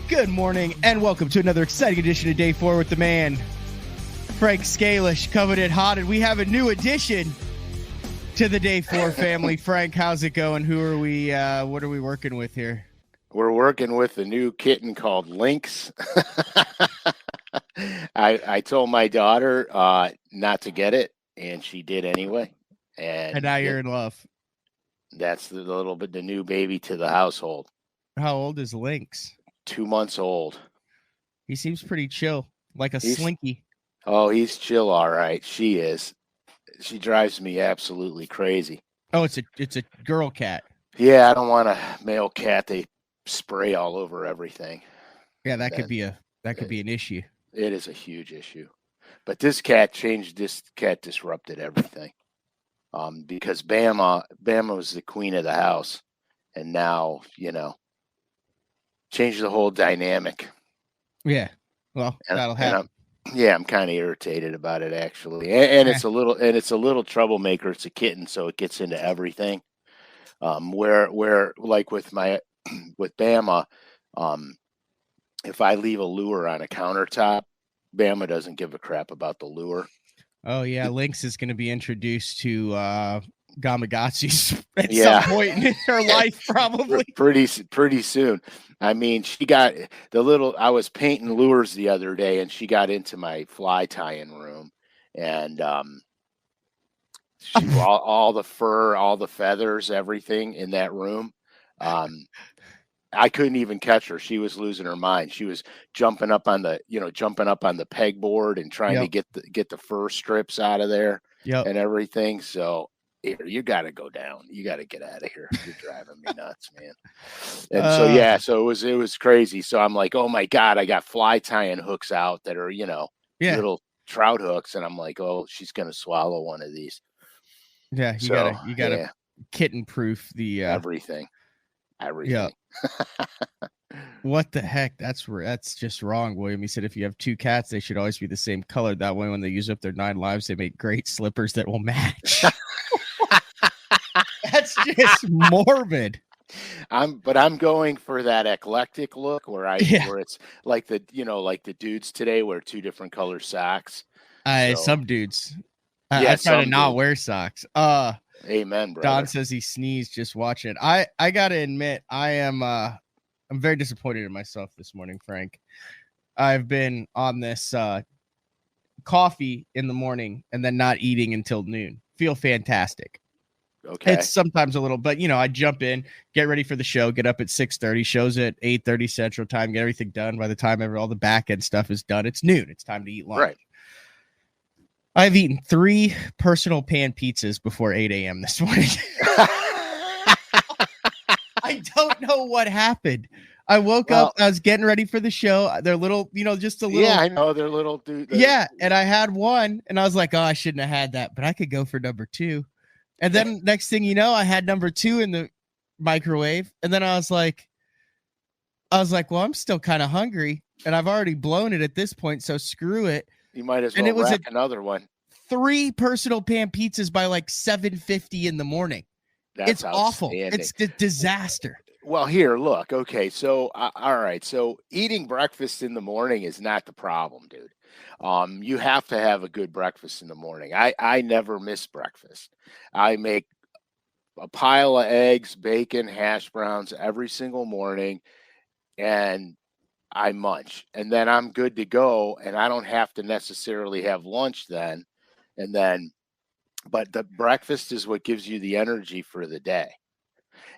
Good morning and welcome to another exciting edition of Day 4 with the man, Frank SCALISH, coming in hot, and we have a new addition to the Day 4 family. Frank, how's it going? Who are we, what are we working with here? We're working with a new kitten called Lynx. I told my daughter not to get it, and she did anyway. And now you're in love. That's the new baby to the household. How old is Lynx? 2 months old. He seems pretty chill, like he's slinky. Oh, he's chill, all right. She is. She drives me absolutely crazy. Oh, it's a girl cat. Yeah, I don't want a male cat. They spray all over everything. Yeah, that could be an issue. It is a huge issue. But this cat disrupted everything. Because Bama was the queen of the house, and now, changed the whole dynamic. Yeah. Well, that'll happen. I'm kind of irritated about it, actually. And it's a little troublemaker. It's a kitten, so it gets into everything. Where like with Bama, if I leave a lure on a countertop, Bama doesn't give a crap about the lure. Oh yeah, Lynx is going to be introduced to Gamakatsus at some point in her life, probably. Pretty soon. I mean, she got I was painting lures the other day, and she got into my fly tying room, and all the fur, all the feathers, everything in that room. I couldn't even catch her. She was losing her mind. She was jumping up on the pegboard and trying to get the fur strips out of there and everything. So you got to go down. You got to get out of here. You're driving me nuts, man. And so it was crazy. So I'm like, oh my God, I got fly tying hooks out that are, little trout hooks. And I'm like, oh, she's going to swallow one of these. Yeah. You gotta kitten proof the everything. Yeah. What the heck? That's just wrong, William. He said if you have two cats, they should always be the same color. That way, when they use up their 9 lives, they make great slippers that will match. That's just morbid. I'm going for that eclectic look where it's like the dudes today wear 2 different color socks. Some dudes. I try to not wear socks. Amen, brother. Don says he sneezed just watching it. I gotta admit, I'm very disappointed in myself this morning, Frank. I've been on this coffee in the morning and then not eating until noon. Feel fantastic. Okay. It's sometimes a little, but I jump in, get ready for the show, get up at 6:30, shows at 8:30 Central Time, get everything done. By the time all the back end stuff is done, it's noon. It's time to eat lunch. Right. I've eaten 3 personal pan pizzas before 8 a.m. this morning. I don't know what happened. I woke up, I was getting ready for the show. They're little, just a little. Yeah, I know. They're little dude. Yeah. And I had one and I was like, oh, I shouldn't have had that, but I could go for number 2. And then next thing you know, I had number 2 in the microwave. And then I was like, well, I'm still kind of hungry and I've already blown it at this point. So screw it. You might as well rack another one. 3 personal pan pizzas by like 7:50 in the morning. It's awful. It's a disaster. Well, here, look. Okay, so all right. So eating breakfast in the morning is not the problem, dude. You have to have a good breakfast in the morning. I never miss breakfast. I make a pile of eggs, bacon, hash browns every single morning, and I munch, and then I'm good to go, and I don't have to necessarily have lunch then. But the breakfast is what gives you the energy for the day.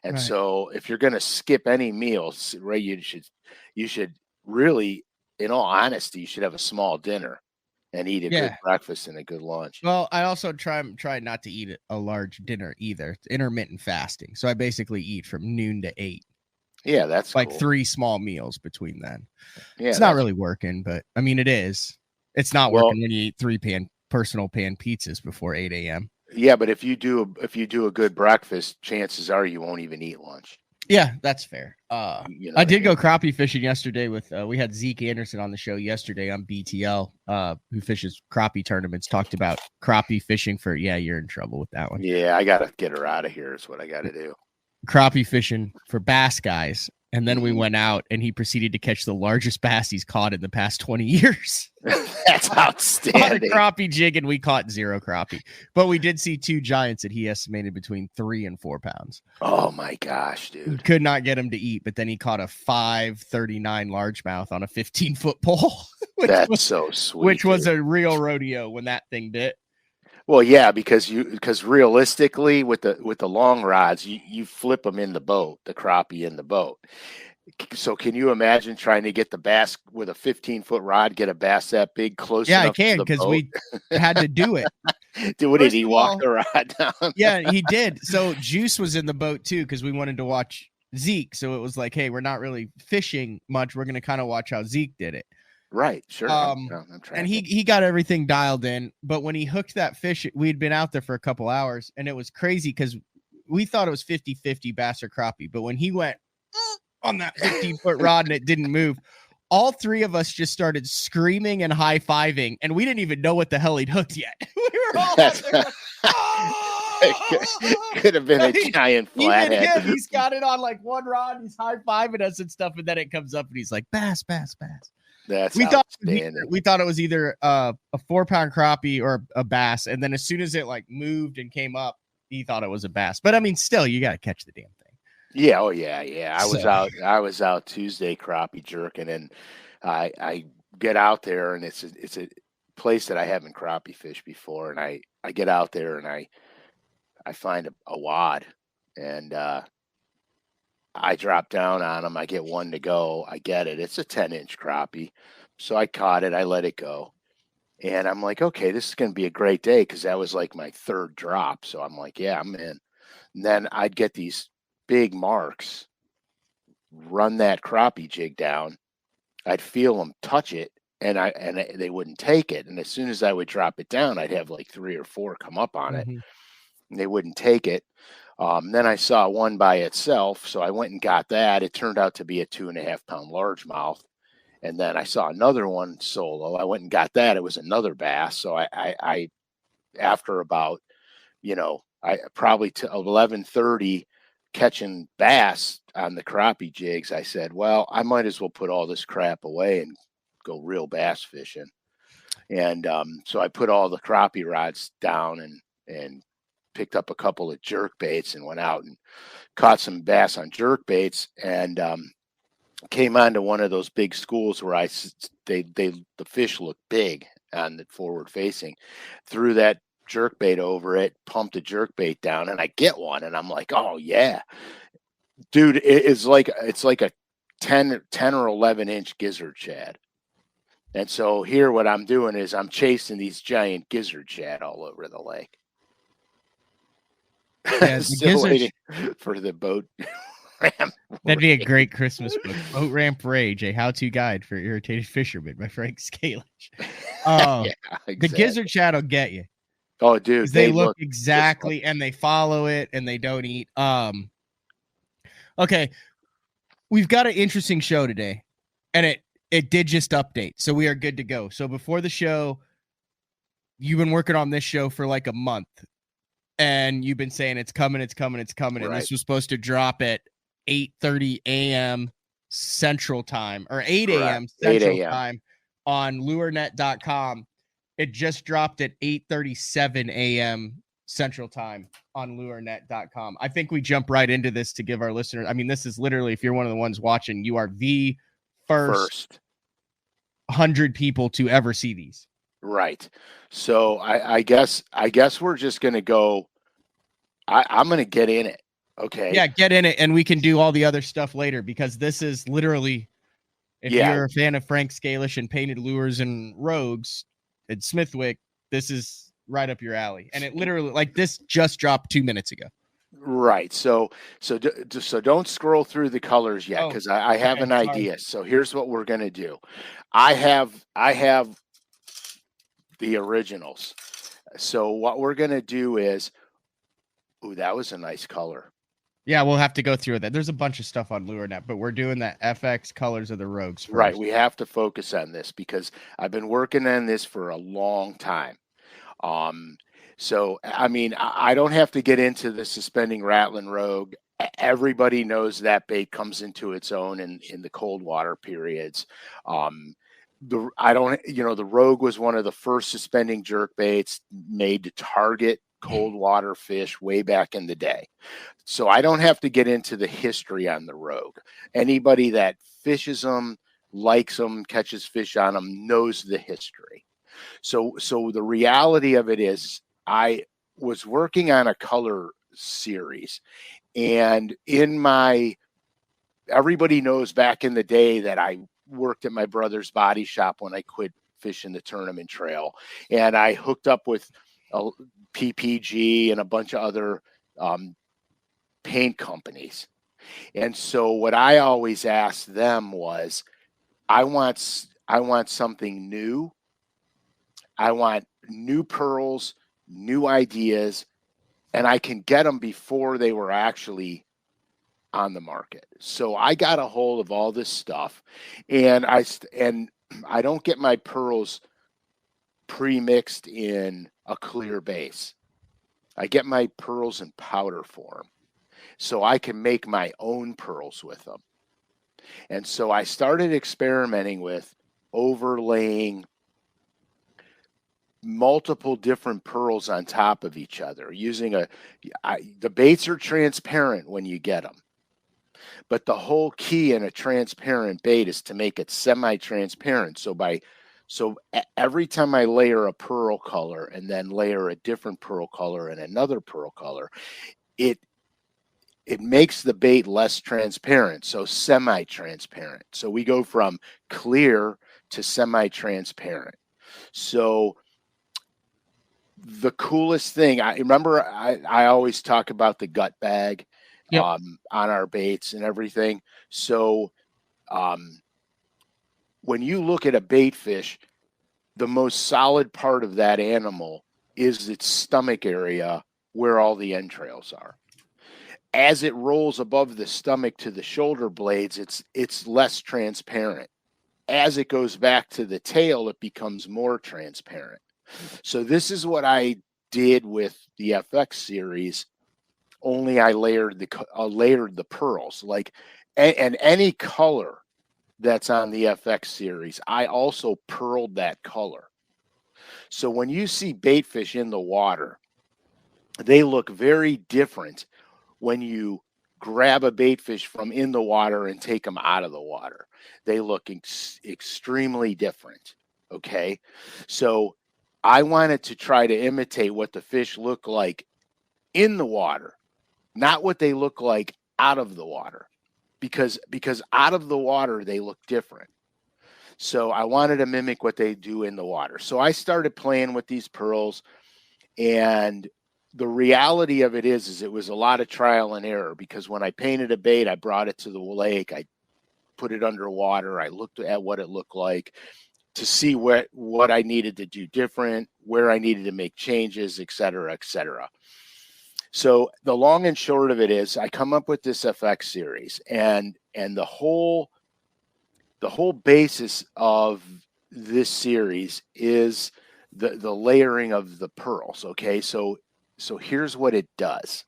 And so if you're going to skip any meals, right, you should really, in all honesty, you should have a small dinner and eat a good breakfast and a good lunch. Well, I also try not to eat a large dinner either. It's intermittent fasting. So I basically eat from noon to 8. Yeah, that's like cool. 3 small meals between then. Yeah, it's not really working, but I mean, it is. It's not working when you eat 3 personal pan pizzas before 8 a.m. Yeah, but if you do a good breakfast, chances are you won't even eat lunch. Yeah, that's fair. I did go crappie fishing yesterday with we had Zeke Anderson on the show yesterday on BTL, who fishes crappie tournaments. Talked about crappie fishing for you're in trouble with that one. Yeah, I gotta get her out of here. Is what I gotta do. Crappie fishing for bass guys, And then we went out, and he proceeded to catch the largest bass he's caught in the past 20 years. That's outstanding. On a crappie jig, and we caught 0 crappie. But we did see 2 giants that he estimated between 3 and 4 pounds. Oh, my gosh, dude. Could not get him to eat, but then he caught a 539 largemouth on a 15-foot pole. That's so sweet. Which was a real rodeo when that thing bit. Well, yeah, because realistically with the long rods, you flip them in the boat, the crappie in the boat. So can you imagine trying to get the bass with a 15-foot rod, get a bass that big close enough? Yeah, I can, because we had to do it. Did he walk the rod down? Yeah, he did. So Juice was in the boat too, because we wanted to watch Zeke. So it was like, hey, we're not really fishing much. We're going to kind of watch how Zeke did it. Right, sure. I'm and he got everything dialed in, but when he hooked that fish, we'd been out there for a couple hours, and it was crazy because we thought it was 50-50 bass or crappie, but when he went on that 15-foot rod and it didn't move, all 3 of us just started screaming and high-fiving, and we didn't even know what the hell he'd hooked yet. We were all out there like, oh! Could have been a giant flathead. He's got it on like 1 rod, he's high-fiving us and stuff, and then it comes up and he's like, bass, bass, bass. We thought it was either a 4-pound crappie or a bass, and then as soon as it like moved and came up, he thought it was a bass. But I mean, still, you got to catch the damn thing. Yeah, oh yeah. I was out Tuesday crappie jerking, and I get out there, and it's a place that I haven't crappie fished before, and I get out there and I find a wad, and I drop down on him. I get 1 to go. I get it. It's a 10-inch crappie. So I caught it. I let it go. And I'm like, okay, this is going to be a great day, because that was like my 3rd drop. So I'm like, yeah, I'm in. And then I'd get these big marks, run that crappie jig down. I'd feel them touch it, and they wouldn't take it. And as soon as I would drop it down, I'd have like 3 or 4 come up on it. And they wouldn't take it. Then I saw one by itself, so I went and got that. It turned out to be a 2.5-pound largemouth. And then I saw another one solo. I went and got that. It was another bass. So I after about, I probably to 11:30 catching bass on the crappie jigs, I said, well, I might as well put all this crap away and go real bass fishing. And so I put all the crappie rods down and picked up a couple of jerk baits and went out and caught some bass on jerk baits, and came onto one of those big schools where the fish looked big on the forward facing. Threw that jerk bait over it, pumped a jerk bait down, and I get one, and I'm like, oh yeah, dude, it's like a 10 or 11-inch gizzard shad. And so here what I'm doing is I'm chasing these giant gizzard shad all over the lake. Yeah, still waiting for the boat ramp. That'd be a great Christmas book. Boat Ramp Rage, a how-to guide for irritated fishermen by Frank SCALISH. Yeah, exactly. The gizzard shad will get you. Oh, dude, they look exactly, and they follow it, and they don't eat. Okay, we've got an interesting show today, and it did just update, so we are good to go. So before the show, you've been working on this show for like a month. And you've been saying it's coming. Right. And this was supposed to drop at 8:30 a.m. Central Time, or 8 a.m. Central Time on lurenet.com. It just dropped at 8:37 a.m. Central Time on lurenet.com. I think we jump right into this to give our listeners. I mean, this is literally, if you're one of the ones watching, you are the first 100 people to ever see these. Right. So I guess we're just going to go. I'm going to get in it. Okay. Yeah, get in it, and we can do all the other stuff later, because this is literally, if you're a fan of Frank SCALISH and painted lures and rogues at Smithwick, this is right up your alley. And it literally, like, this just dropped 2 minutes ago. Right. So don't scroll through the colors yet, because I have an idea. So here's what we're going to do. I have the originals. So what we're going to do is, that was a nice color. Yeah, we'll have to go through that. There's a bunch of stuff on LureNet, but we're doing the FX colors of the rogues first. Right. We have to focus on this because I've been working on this for a long time. So, I mean, I don't have to get into the Suspending Rattl'n Rogue everybody knows that bait comes into its own in the cold water periods. The Rogue was one of the first suspending jerk baits made to target cold water fish way back in the day. So I don't have to get into the history on the Rogue. Anybody that fishes them, likes them, catches fish on them, knows the history. So the reality of it is, I was working on a color series, and everybody knows back in the day that I worked at my brother's body shop when I quit fishing the tournament trail, and I hooked up with a PPG and a bunch of other paint companies. And so what I always asked them was, I want something new. I want new pearls, new ideas, and I can get them before they were actually on the market. So I got a hold of all this stuff, and I don't get my pearls pre-mixed in a clear base. I get my pearls in powder form, so I can make my own pearls with them. And so I started experimenting with overlaying multiple different pearls on top of each other using the baits are transparent when you get them. But the whole key in a transparent bait is to make it semi-transparent. So every time I layer a pearl color and then layer a different pearl color and another pearl color, it makes the bait less transparent, so semi-transparent. So we go from clear to semi-transparent. So the coolest thing, I remember I always talk about the gut bag on our baits and everything. So when you look at a bait fish, the most solid part of that animal is its stomach area where all the entrails are. As it rolls above the stomach to the shoulder blades, it's less transparent. As it goes back to the tail, it becomes more transparent. So this is what I did with the FX series, only I layered the pearls. And any color that's on the FX series, I also pearled that color. So when you see bait fish in the water, they look very different when you grab a bait fish from in the water and take them out of the water. They look extremely different. Okay. So I wanted to try to imitate what the fish look like in the water, not what they look like out of the water, because out of the water, they look different. So I wanted to mimic what they do in the water. So I started playing with these pearls, and the reality of it is it was a lot of trial and error, because when I painted a bait, I brought it to the lake, I put it underwater, I looked at what it looked like to see what I needed to do different, where I needed to make changes, et cetera, et cetera. So the long and short of it is, I come up with this FX series, and the whole basis of this series is the layering of the pearls. Okay, so here's what it does.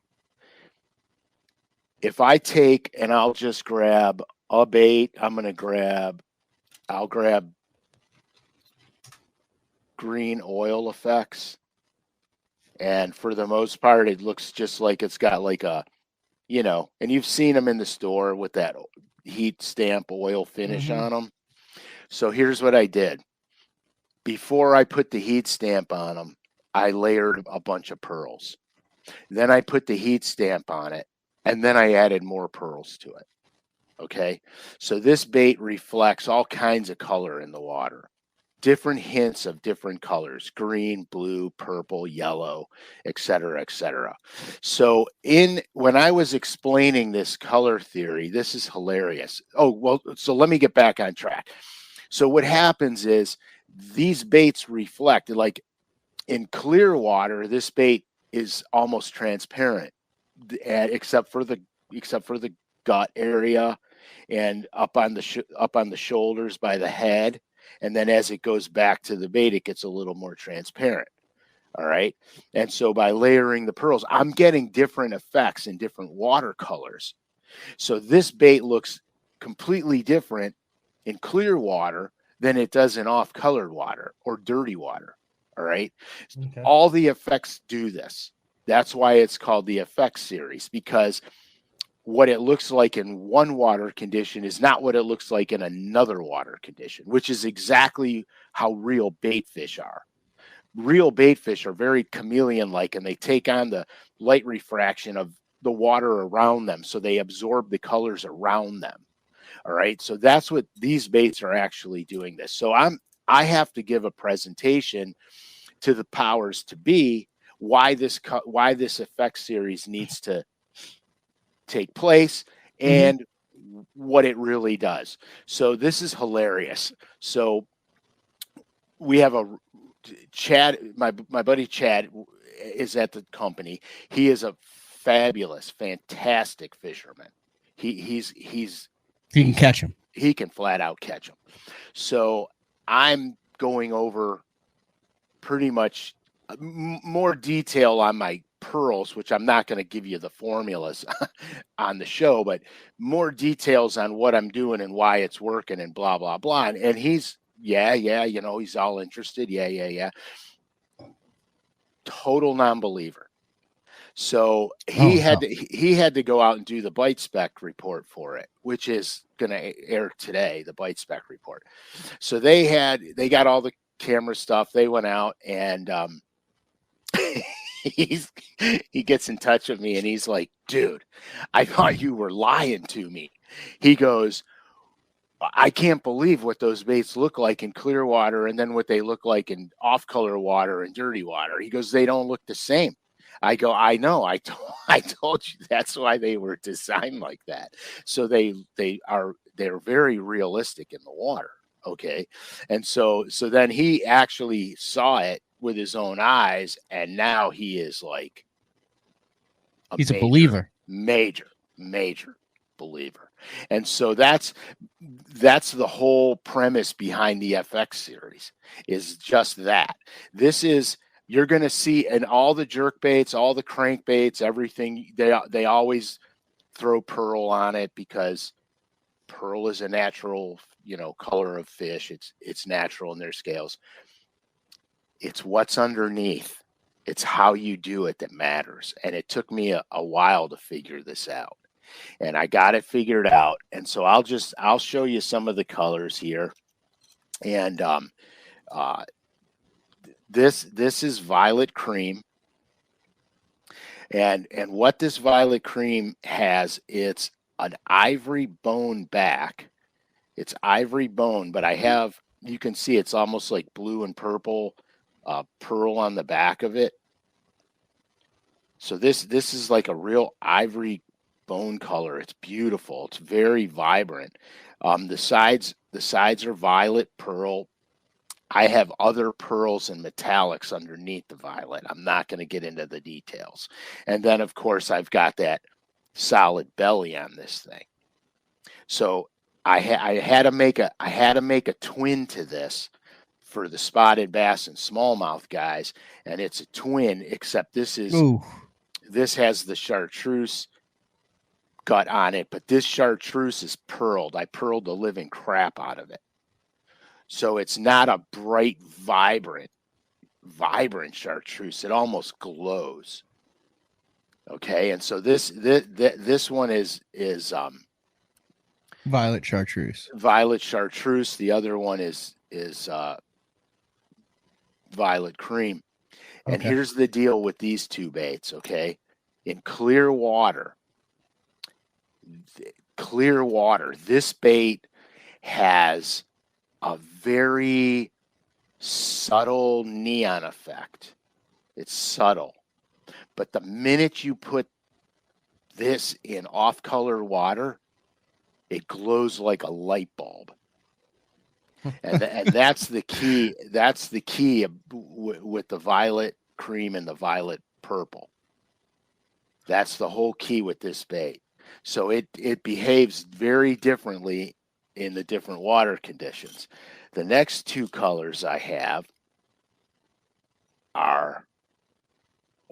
If I take and I'll just grab a bait, I'll grab green oil effects, and for the most part, it looks just like it's got like a, and you've seen them in the store with that heat stamp oil finish on them. So here's what I did. Before I put the heat stamp on them, I layered a bunch of pearls. Then I put the heat stamp on it, and then I added more pearls to it. Okay, so this bait reflects all kinds of color in the water. Different hints of different colors: green, blue, purple, yellow, et cetera, et cetera. So when I was explaining this color theory, this is hilarious. Oh, well, so let me get back on track. So what happens is these baits reflect, like in clear water, this bait is almost transparent, except for the gut area and up on the shoulders by the head. And then as it goes back to the bait, it gets a little more transparent. All right. And so by layering the pearls, I'm getting different effects in different watercolors. So this bait looks completely different in clear water than it does in off colored water or dirty water. All right. Okay. All the effects do this. That's why it's called the effects series, because what it looks like in one water condition is not what it looks like in another water condition, which is exactly how real bait fish are. Real bait fish are very chameleon like, and they take on the light refraction of the water around them, so they absorb the colors around them. All right, so that's what these baits are actually doing this. So I have to give a presentation to the powers to be why this effect series needs to take place and what it really does. So this is hilarious. So we have a Chad, my buddy Chad is at the company. He is a fabulous, fantastic fisherman. He can catch him. He can flat out catch them. So I'm going over pretty much more detail on my pearls, which I'm not going to give you the formulas on the show, but more details on what I'm doing and why it's working and blah, blah, blah. And he's, yeah, you know, he's all interested. Yeah. Total non-believer. So he had to go out and do the bite spec report for it, which is going to air today, the bite spec report. So they got all the camera stuff. They went out and he gets in touch with me and he's like, dude, I thought you were lying to me. He goes, I can't believe what those baits look like in clear water and then what they look like in off color water and dirty water. He goes, they don't look the same. I go, I know. I told you that's why they were designed like that. So they're very realistic in the water. Okay. And so then he actually saw it with his own eyes, and now he is like he's a believer. Major believer. And so that's the whole premise behind the FX series, is just that. This is, you're going to see in all the jerk baits, all the crank baits, everything, they always throw pearl on it because pearl is a natural, you know, color of fish. It's natural in their scales. It's what's underneath. It's how you do it that matters. And it took me a while to figure this out. And I got it figured out. And so I'll show you some of the colors here. And this is violet cream. And what this violet cream has, it's an ivory bone back. It's ivory bone, but you can see it's almost like blue and purple pearl on the back of it. So this is like a real ivory bone color. It's beautiful. It's very vibrant. The sides are violet pearl. I have other pearls and metallics underneath the violet. I'm not going to get into the details. And then of course I've got that solid belly on this thing. So I had to make a twin to this for the spotted bass and smallmouth guys, and it's a twin, except this has the chartreuse gut on it, but this chartreuse is pearled. I pearled the living crap out of it. So it's not a bright, vibrant chartreuse. It almost glows. Okay, and so this one is violet chartreuse. Violet chartreuse. The other one is violet cream. Okay. And here's the deal with these two baits, okay? In clear water, this bait has a very subtle neon effect. It's subtle. But the minute you put this in off-color water, it glows like a light bulb. And that's the key. That's the key with the violet cream and the violet purple. That's the whole key with this bait. So it behaves very differently in the different water conditions. The next two colors I have are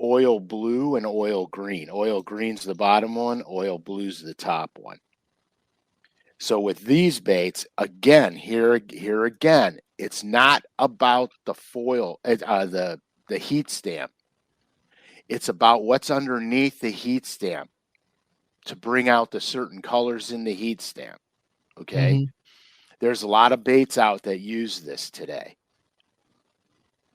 oil blue and oil green. Oil green's the bottom one, oil blue's the top one. So with these baits, again, here again, it's not about the foil, the heat stamp. It's about what's underneath the heat stamp to bring out the certain colors in the heat stamp. Okay. There's a lot of baits out that use this today,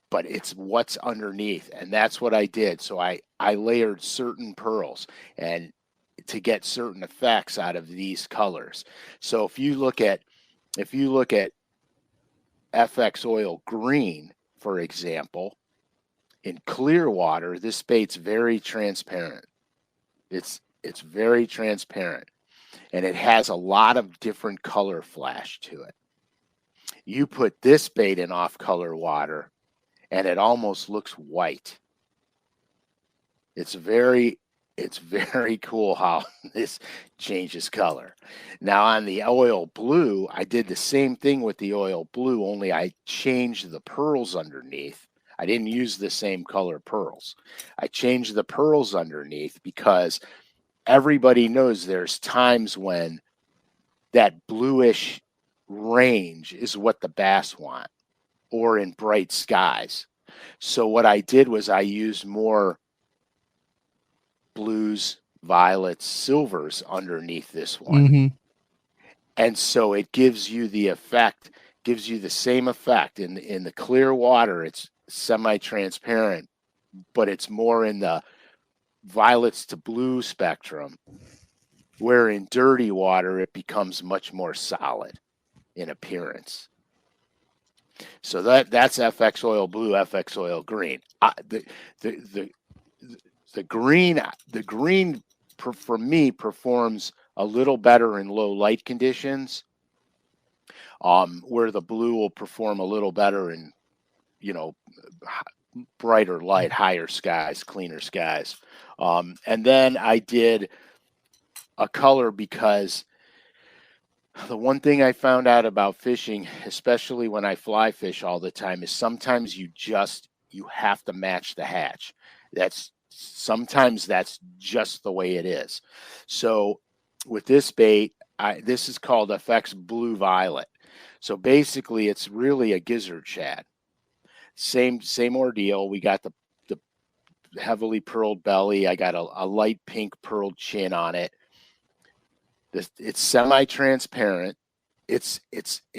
but it's what's underneath. And that's what I did. So I layered certain pearls and to get certain effects out of these colors. So if you look at FX oil green, for example, in clear water, this bait's very transparent. It's very transparent, and it has a lot of different color flash to it. You put this bait in off color water, and it almost looks white. It's very cool how this changes color. Now on the oil blue, I did the same thing with the oil blue, only I changed the pearls underneath. I didn't use the same color pearls. I changed the pearls underneath because everybody knows there's times when that bluish range is what the bass want, or in bright skies. So what I did was I used more blues, violets, silvers underneath this one. And so it gives you the effect, gives you the same effect. In the clear water, it's semi-transparent, but it's more in the violets to blue spectrum, where in dirty water, it becomes much more solid in appearance. So that's FX oil blue, FX oil green. The green for me performs a little better in low light conditions, where the blue will perform a little better in, brighter light, higher skies, cleaner skies. And then I did a color because the one thing I found out about fishing, especially when I fly fish all the time, is sometimes you have to match the hatch. Sometimes that's just the way it is. So with this bait, this is called FX Blue Violet. So basically, it's really a gizzard shad. Same ordeal. We got the heavily pearled belly. I got a light pink pearled chin on it. It's semi-transparent. It's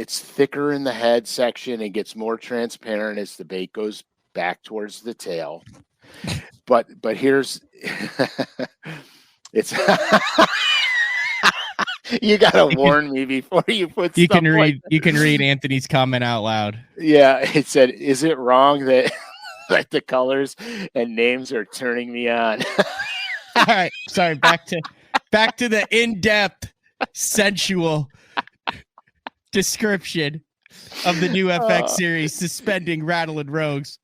thicker in the head section. It gets more transparent as the bait goes back towards the tail. But here's it's you gotta warn me before you put you stuff can read like you can read Anthony's comment out loud. Yeah, it said, is it wrong that that the colors and names are turning me on? All right, sorry, back to the in-depth sensual description of the new FX series, Suspending, Rattl'n Rogues,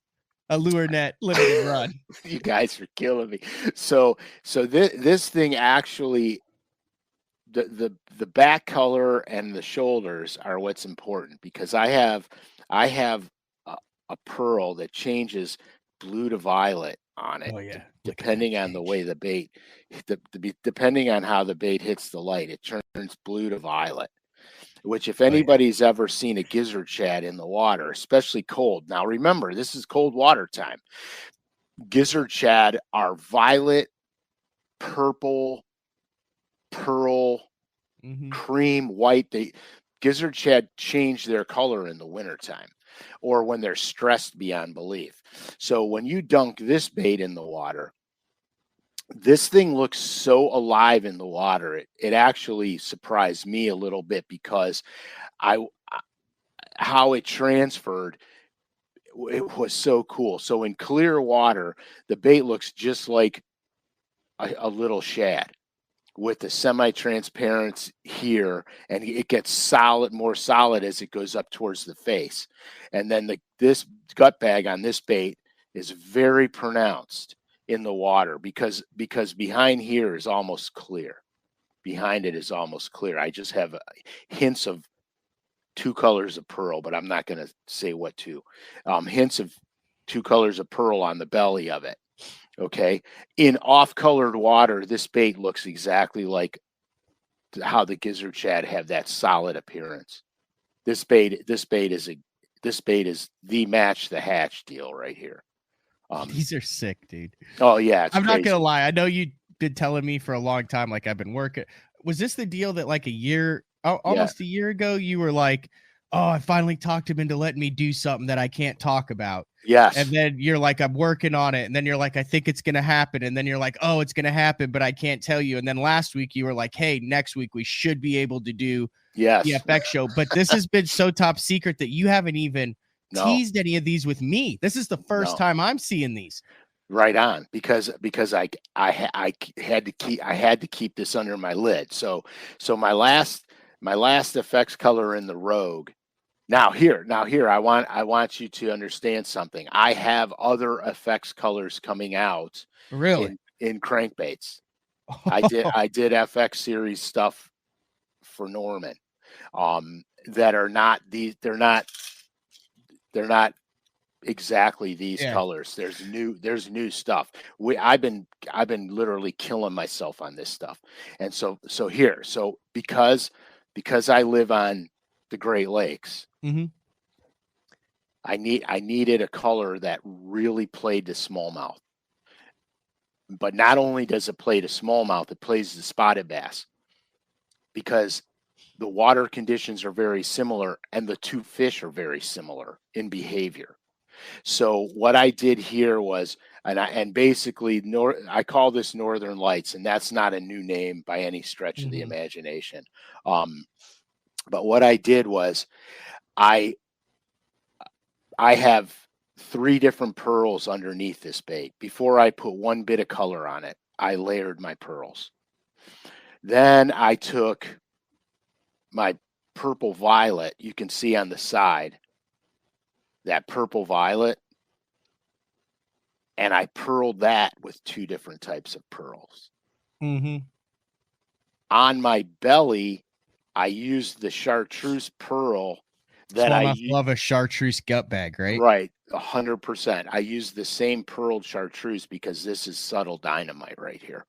a lure net limited run. You guys are killing me. So this thing actually, the back color and the shoulders are what's important, because I have a pearl that changes blue to violet on it. Oh yeah, depending on the way the bait, depending on how the bait hits the light, it turns blue to violet. Which, if anybody's ever seen a gizzard shad in the water, especially cold. Now remember, this is cold water time. Gizzard shad are violet, purple, pearl, cream, white. Gizzard shad change their color in the wintertime, or when they're stressed beyond belief. So when you dunk this bait in the water, this thing looks so alive in the water. It actually surprised me a little bit, because how it transferred, it was so cool. So in clear water, the bait looks just like a little shad, with the semi-transparent here, and it gets more solid as it goes up towards the face. And then this gut bag on this bait is very pronounced in the water, because behind here is almost clear. Behind it is almost clear. I just have hints of two colors of pearl, but I'm not going to say what two. Hints of two colors of pearl on the belly of it. Okay. In off-colored water, this bait looks exactly like how the gizzard shad have that solid appearance. This bait is the match the hatch deal right here. These are sick, dude. Oh yeah, it's I'm not gonna crazy. lie. I know you've been telling me for a long time, like I've been working. Was this the deal that like Yeah. almost a year ago, you were like, "Oh, I finally talked him into letting me do something that I can't talk about." And Yes. then you're like, "I'm working on it." And then you're like, "I think it's gonna happen." And then you're like, "Oh, it's gonna happen, but I can't tell you." And then last week you were like, "Hey, next week we should be able to do the Yes. FX show." But this has been so top secret that you haven't even No. teased any of these with me. This is the first No. time I'm seeing these. Right on, because I had to keep this under my lid. So my last effects color in the Rogue. Now here I want you to understand something. I have other effects colors coming out Really? in crankbaits. I did FX series stuff for Norman. That are not these. They're not exactly these Yeah. colors. There's new stuff. I've been literally killing myself on this stuff. And so because I live on the Great Lakes, Mm-hmm. I needed a color that really played to smallmouth. But not only does it play to smallmouth, it plays to spotted bass, because the water conditions are very similar and the two fish are very similar in behavior. So what I did here was, and basically I call this Northern Lights, and that's not a new name by any stretch of the Mm-hmm. imagination. But what I did was I have 3 different pearls underneath this bait. Before I put one bit of color on it, I layered my pearls. Then I took my purple violet. You can see on the side that purple violet, and I pearled that with 2 different types of pearls. Mm-hmm. On my belly, I used the chartreuse pearl that Smallmouth love a chartreuse gut bag, right? right, 100%. I used the same pearled chartreuse because this is subtle dynamite right here.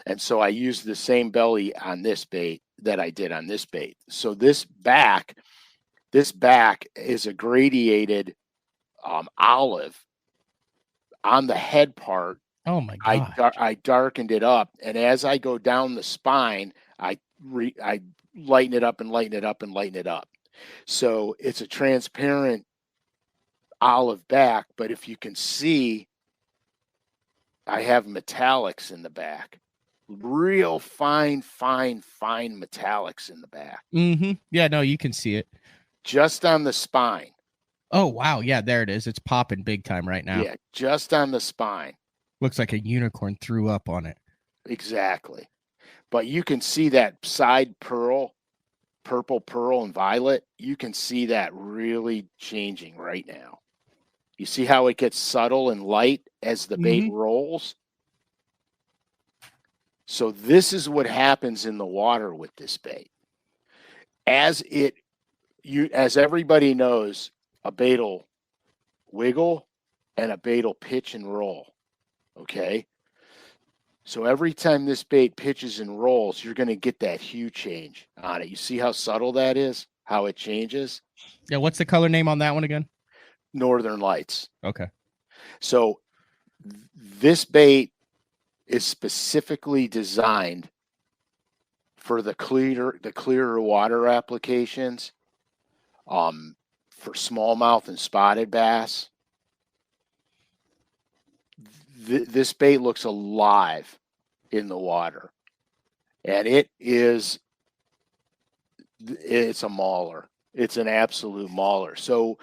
And so I used the same belly on this bait that I did on this bait. So this back is a gradiated olive. On the head part, Oh my god. I darkened it up, and as I go down the spine, I lighten it up and lighten it up and lighten it up. So it's a transparent olive back, but if you can see, I have metallics in the back. Real fine metallics in the back. Mm-hmm. Yeah, no, you can see it. Just on the spine. Oh wow, yeah, there it is. It's popping big time right now. Yeah, just on the spine. Looks like a unicorn threw up on it. Exactly. But you can see that side pearl, purple, pearl, and violet. You can see that really changing right now. You see how it gets subtle and light as the bait rolls? So this is what happens in the water with this bait. As everybody knows, a bait will wiggle and a bait will pitch and roll. Okay? So every time this bait pitches and rolls, you're going to get that hue change on it. You see how subtle that is? How it changes? Yeah, what's the color name on that one again? Northern Lights. Okay. So this bait is specifically designed for the clearer water applications, for smallmouth and spotted bass. This bait looks alive in the water, and it's a mauler. It's an absolute mauler. So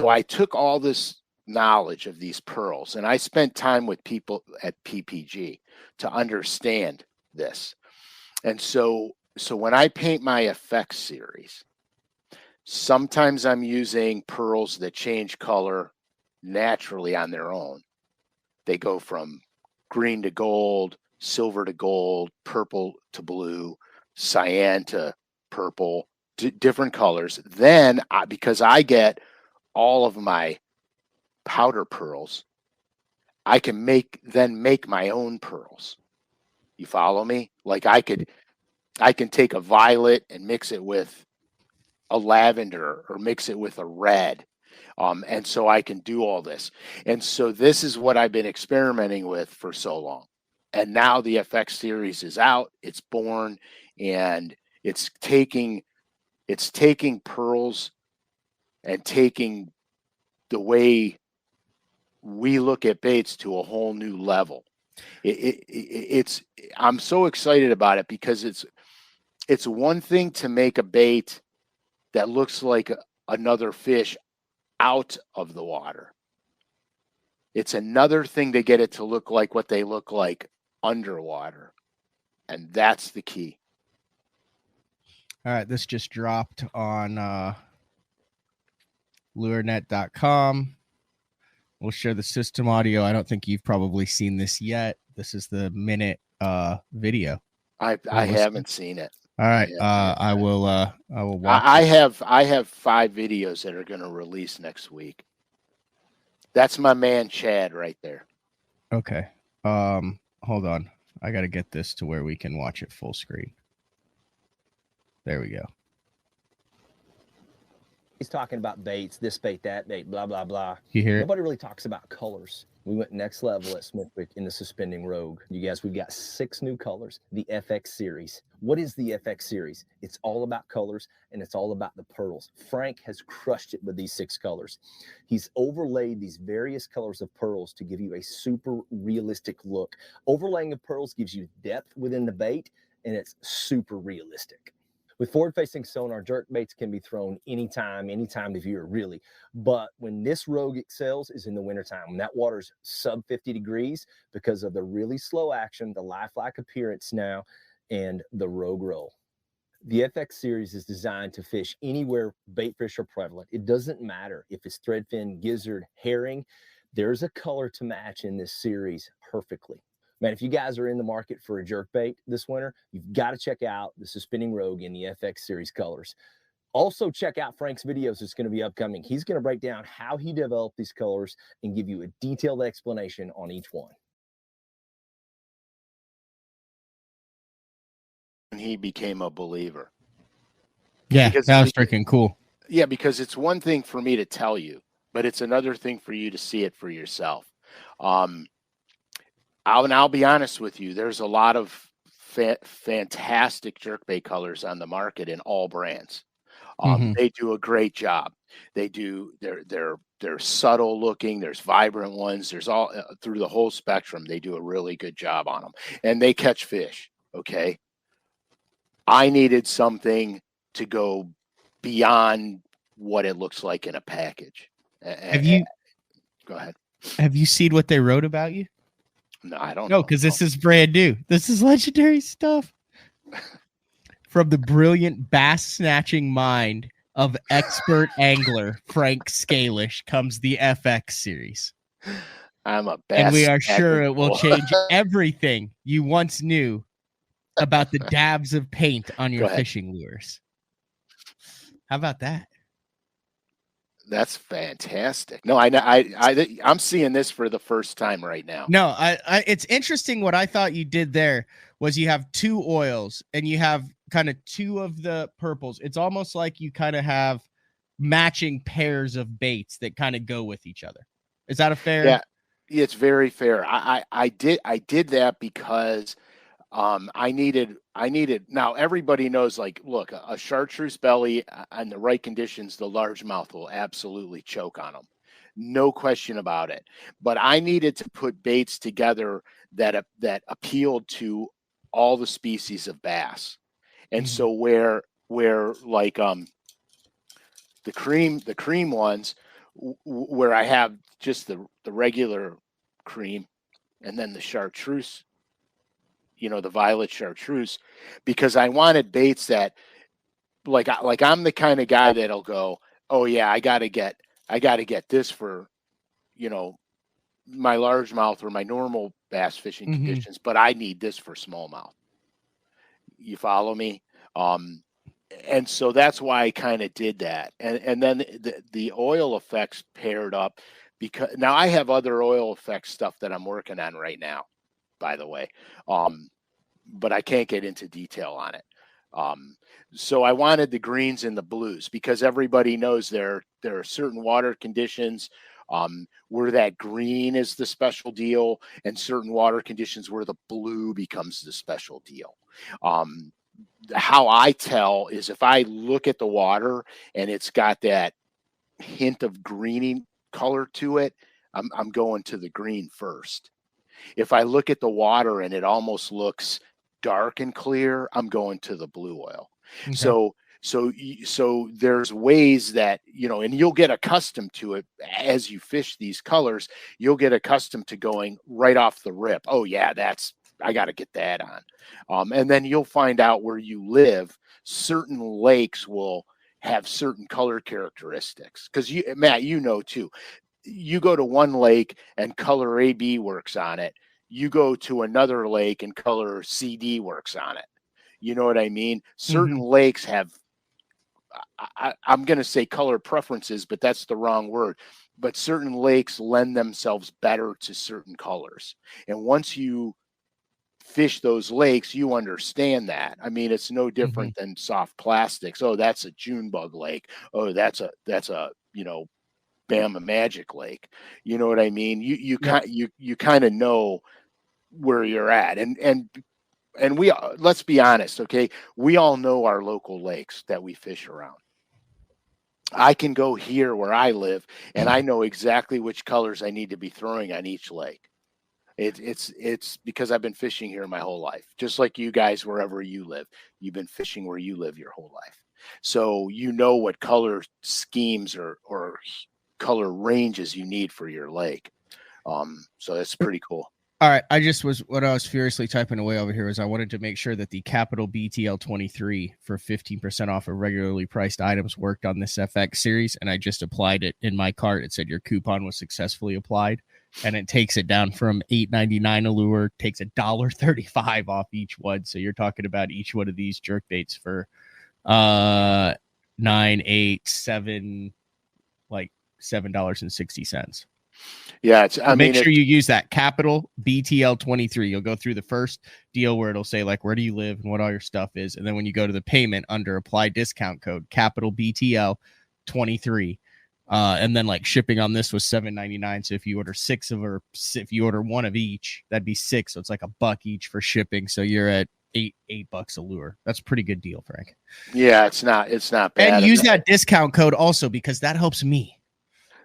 I took all this knowledge of these pearls, and I spent time with people at PPG to understand this. And so when I paint my effects series, sometimes I'm using pearls that change color naturally on their own. They go from green to gold, silver to gold, purple to blue, cyan to purple, different colors. Then, because I get all of my powder pearls I can make my own pearls. You follow me? Like I can take a violet and mix it with a lavender or mix it with a red. And so I can do all this. And so this is what I've been experimenting with for so long. And now the FX series is out, it's born, and it's taking pearls and taking the way we look at baits to a whole new level. It's I'm so excited about it because it's one thing to make a bait that looks like another fish out of the water. It's another thing to get it to look like what they look like underwater. And that's the key. All right, this just dropped on lurenet.com. We'll share the system audio. I don't think you've probably seen this yet. This is the minute video. I haven't seen it. All right, I will watch I have 5 videos that are going to release next week. That's my man Chad right there. Okay. Hold on. I got to get this to where we can watch it full screen. There we go. He's talking about baits, this bait, that bait, blah, blah, blah. You hear it? Nobody really talks about colors. We went next level at Smithwick in the Suspending Rogue. You guys, we've got 6 new colors, the FX series. What is the FX series? It's all about colors, and it's all about the pearls. Frank has crushed it with these 6 colors. He's overlaid these various colors of pearls to give you a super realistic look. Overlaying of pearls gives you depth within the bait, and it's super realistic. With forward-facing sonar, jerk baits can be thrown anytime of year, really. But when this Rogue excels is in the wintertime, when that water's sub 50 degrees because of the really slow action, the lifelike appearance now, and the Rogue roll. The FX series is designed to fish anywhere bait fish are prevalent. It doesn't matter if it's threadfin, gizzard, herring. There's a color to match in this series perfectly. Man, if you guys are in the market for a jerkbait this winter, you've got to check out the Suspending Rogue in the FX series colors. Also, check out Frank's videos that's going to be upcoming. He's going to break down how he developed these colors and give you a detailed explanation on each one. And he became a believer. Yeah, that was freaking cool. Yeah, because it's one thing for me to tell you, but it's another thing for you to see it for yourself. I'll be honest with you. There's a lot of fantastic jerkbait colors on the market in all brands. They do a great job. They do. They're subtle looking. There's vibrant ones. There's all through the whole spectrum. They do a really good job on them, and they catch fish. Okay. I needed something to go beyond what it looks like in a package. Have you? Go ahead. Have you seen what they wrote about you? No, I don't. No, because this is brand new. This is legendary stuff. From the brilliant bass snatching mind of expert angler Frank SCALISH comes the FX series. I'm a bass, and we are sure it will change everything you once knew about the dabs of paint on your fishing lures. How about that? That's fantastic. No, I'm seeing this for the first time right now. No, it's interesting. What I thought you did there was you have 2 oils and you have kind of 2 of the purples. It's almost like you kind of have matching pairs of baits that kind of go with each other. Is that a fair? Yeah, it's very fair. I did that because I needed. Now everybody knows, like, look, a chartreuse belly on the right conditions, the largemouth will absolutely choke on them, no question about it. But I needed to put baits together that appealed to all the species of bass, and so where like the cream ones, where I have just the regular cream, and then the chartreuse. The violet chartreuse, because I wanted baits that, like I'm the kind of guy that'll go, oh yeah, I gotta get this for, my largemouth or my normal bass fishing conditions, but I need this for smallmouth. You follow me? And so that's why I kind of did that, and then the oil effects paired up because now I have other oil effects stuff that I'm working on right now, by the way. But I can't get into detail on it. So I wanted the greens and the blues because everybody knows there are certain water conditions where that green is the special deal, and certain water conditions where the blue becomes the special deal. How I tell is if I look at the water and it's got that hint of greeny color to it, I'm going to the green first. If I look at the water and it almost looks dark and clear, I'm going to the blue oil. Okay. So there's ways that, and you'll get accustomed to it as you fish these colors. You'll get accustomed to going right off the rip. Oh yeah, I got to get that on. And then you'll find out where you live, certain lakes will have certain color characteristics. Because Matt, too, you go to one lake and color AB works on it. You go to another lake and color CD works on it. You know what I mean? Certain lakes have, I'm going to say color preferences, but that's the wrong word. But certain lakes lend themselves better to certain colors. And once you fish those lakes, you understand that. I mean, it's no different than soft plastics. Oh, that's a June bug lake. Oh, that's a Bama Magic Lake. You know what I mean? You kind of know where you're at, and we, let's be honest, okay? We all know our local lakes that we fish around. I can go here where I live, and I know exactly which colors I need to be throwing on each lake. It's because I've been fishing here my whole life, just like you guys, wherever you live. You've been fishing where you live your whole life, so you know what color schemes or color ranges you need for your lake. So that's pretty cool. All right, what I was furiously typing away over here is I wanted to make sure that the capital BTL 23 for 15% off of regularly priced items worked on this FX series, and I just applied it in my cart. It said your coupon was successfully applied, and it takes it down from $8.99 a lure, takes $1.35 off each one. So you're talking about each one of these jerk baits for $9, $8, $7, like $7.60. Yeah, make sure you use that capital BTL 23. You'll go through the first deal where it'll say like where do you live and what all your stuff is, and then when you go to the payment under apply discount code capital BTL 23, and then like shipping on this was $7.99. So if you order if you order one of each, that'd be $6. So it's like $1 each for shipping. So you're at $8 a lure. That's a pretty good deal, Frank. Yeah, it's not bad. And use that discount code also because that helps me.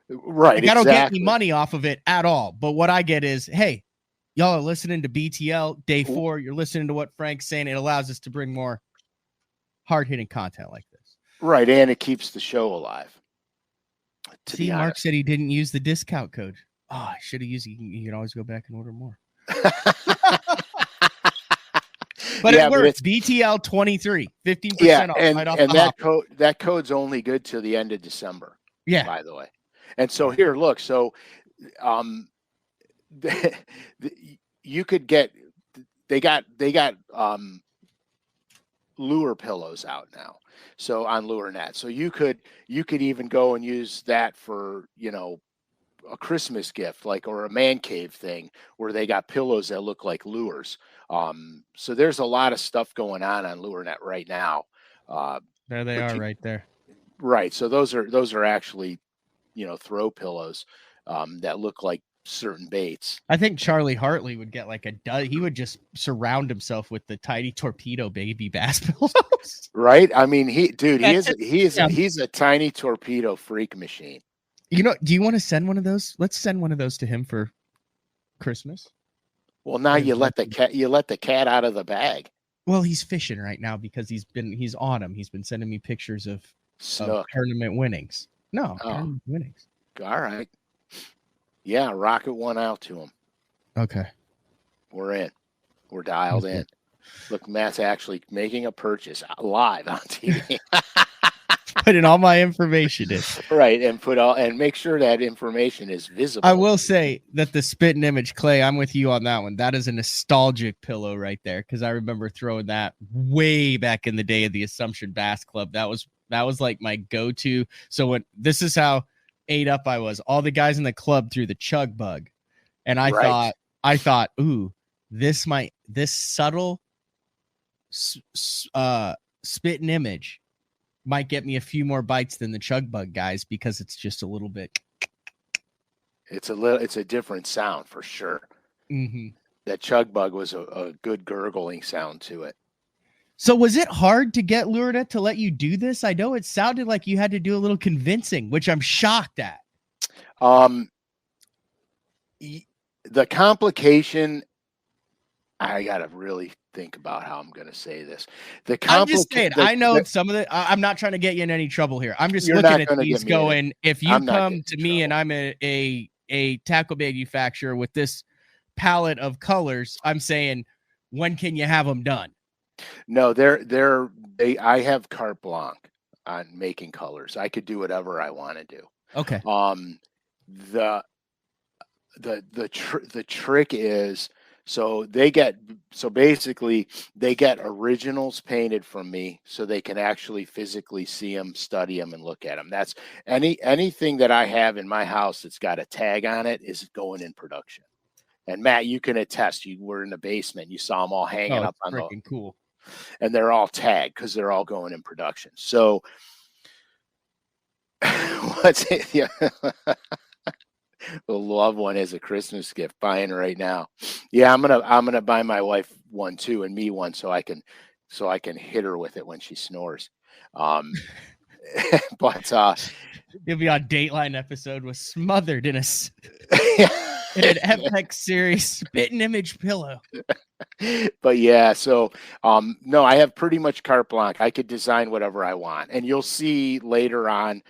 Right. Like, I don't get any money off of it at all. But what I get is, hey, y'all are listening to BTL day 4. You're listening to what Frank's saying. It allows us to bring more hard-hitting content like this. Right. And it keeps the show alive. See, Mark said he didn't use the discount code. Oh, I should have used it. You can always go back and order more. But it works. BTL 23, 15% off. And, right off and the that code's only good till the end of December. Yeah. By the way. And so here, look, so you could get, they got lure pillows out now. So on LureNet. So you could even go and use that for, a Christmas gift, or a man cave thing where they got pillows that look like lures. So there's a lot of stuff going on LureNet right now. There they are right there. Right. So those are actually, throw pillows that look like certain baits. I think Charlie Hartley would get he would just surround himself with the tiny torpedo baby bass pillows. Right? I mean, he's a tiny torpedo freak machine. Do you want to send one of those? Let's send one of those to him for Christmas. Well, now you let the cat out of the bag. Well, he's fishing right now because he's on him. He's been sending me pictures of tournament winnings. No, winnings. All right. Yeah, rocket one out to him. Okay. We're in. We're dialed in. Look, Matt's actually making a purchase live on TV. Putting all my information in. Right, and make sure that information is visible. I will say that the spitting image, Clay, I'm with you on that one. That is a nostalgic pillow right there because I remember throwing that way back in the day of the Assumption Bass Club. That was like my go-to. So this is how ate up I was. All the guys in the club threw the chug bug. And I Right. thought, ooh, this subtle spit and image might get me a few more bites than the chug bug guys because it's just a little bit. It's a different sound for sure. Mm-hmm. That chug bug was a good gurgling sound to it. So was it hard to get Lurda to let you do this? I know it sounded like you had to do a little convincing, which I'm shocked at. The complication, I got to really think about how I'm going to say this. I'm just saying, I know some of the, I'm not trying to get you in any trouble here. I'm just looking at these going, if you come to me and I'm a tackle manufacturer with this palette of colors, I'm saying, when can you have them done? No, I have carte blanche on making colors. I could do whatever I want to do. Okay. The trick is, so basically they get originals painted from me so they can actually physically see them, study them, and look at them. That's anything that I have in my house that's got a tag on it is going in production. And Matt, you can attest. You were in the basement. You saw them all hanging up on freaking cool. And they're all tagged because they're all going in production. So what's it? Yeah. The loved one is a Christmas gift, buying right now. Yeah, I'm gonna buy my wife one too, and me one, so I can hit her with it when she snores. But you'll be on Dateline episode with smothered in an FX series spit and image pillow. But yeah, so no, I have pretty much carte blanche. I could design whatever I want, and you'll see later on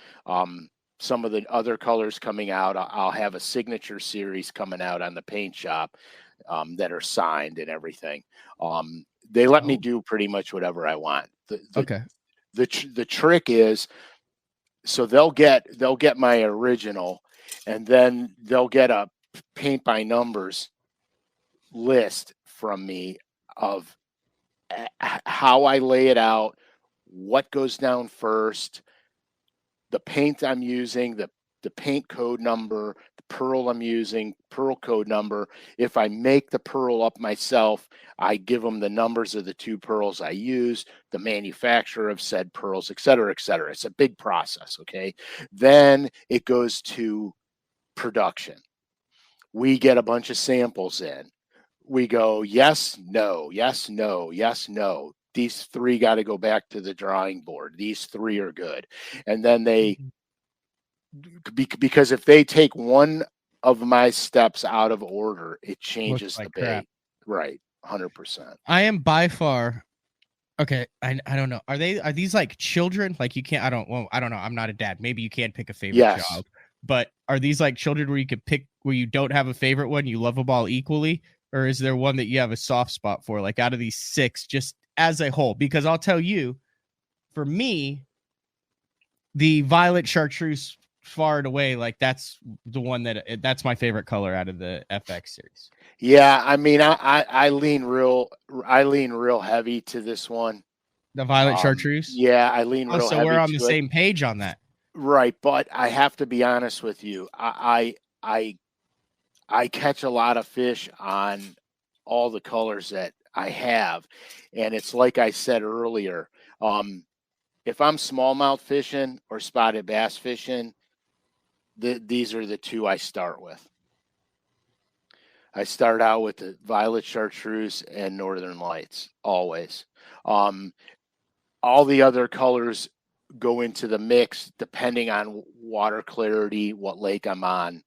some of the other colors coming out. I'll have a signature series coming out on the paint shop that are signed and everything. They let me do pretty much whatever I want. The trick is, so they'll get my original, and then they'll get a paint by numbers list from me of how I lay it out, what goes down first, the paint I'm using, the paint code number, the pearl I'm using, pearl code number. If I make the pearl up myself, I give them the numbers of the two pearls I use, the manufacturer of said pearls, et cetera, et cetera. It's a big process, okay? Then it goes to production. We get a bunch of samples in. We go, yes, no, yes, no, yes, no. These three got to go back to the drawing board. These three are good. And then because if they take one of my steps out of order, it changes the bait. Right. 100%. I am by far. Okay. I don't know. Are these like children? Like you can't, I don't know. I'm not a dad. Maybe you can't pick a favorite child, but are these like children where you could pick, where you don't have a favorite one? You love them all equally? Or is there one that you have a soft spot for, like out of these six, just as a whole? Because I'll tell you, for me, the violet chartreuse far and away, like that's the one that's my favorite color out of the FX series. Yeah, I mean, I lean real heavy to this one. The violet chartreuse? Yeah, I lean real heavy. So we're on the same page on that. Right, but I have to be honest with you. I catch a lot of fish on all the colors that I have. And it's like I said earlier, if I'm smallmouth fishing or spotted bass fishing, these are the two I start with. I start out with the violet chartreuse and northern lights, always. All the other colors go into the mix depending on water clarity, what lake I'm on,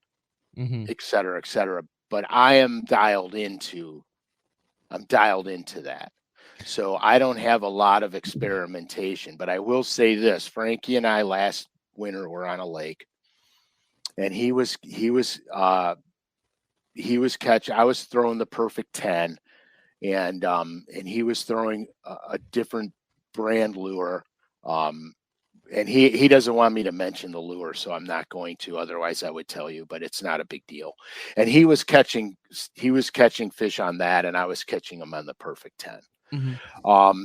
et cetera, et cetera. But I am dialed into that. So I don't have a lot of experimentation, but I will say this: Frankie and I last winter were on a lake, and he was catching. I was throwing the perfect 10, and he was throwing a different brand lure. And he doesn't want me to mention the lure, so I'm not going to. Otherwise, I would tell you, but it's not a big deal. And he was catching fish on that, and I was catching them on the perfect 10.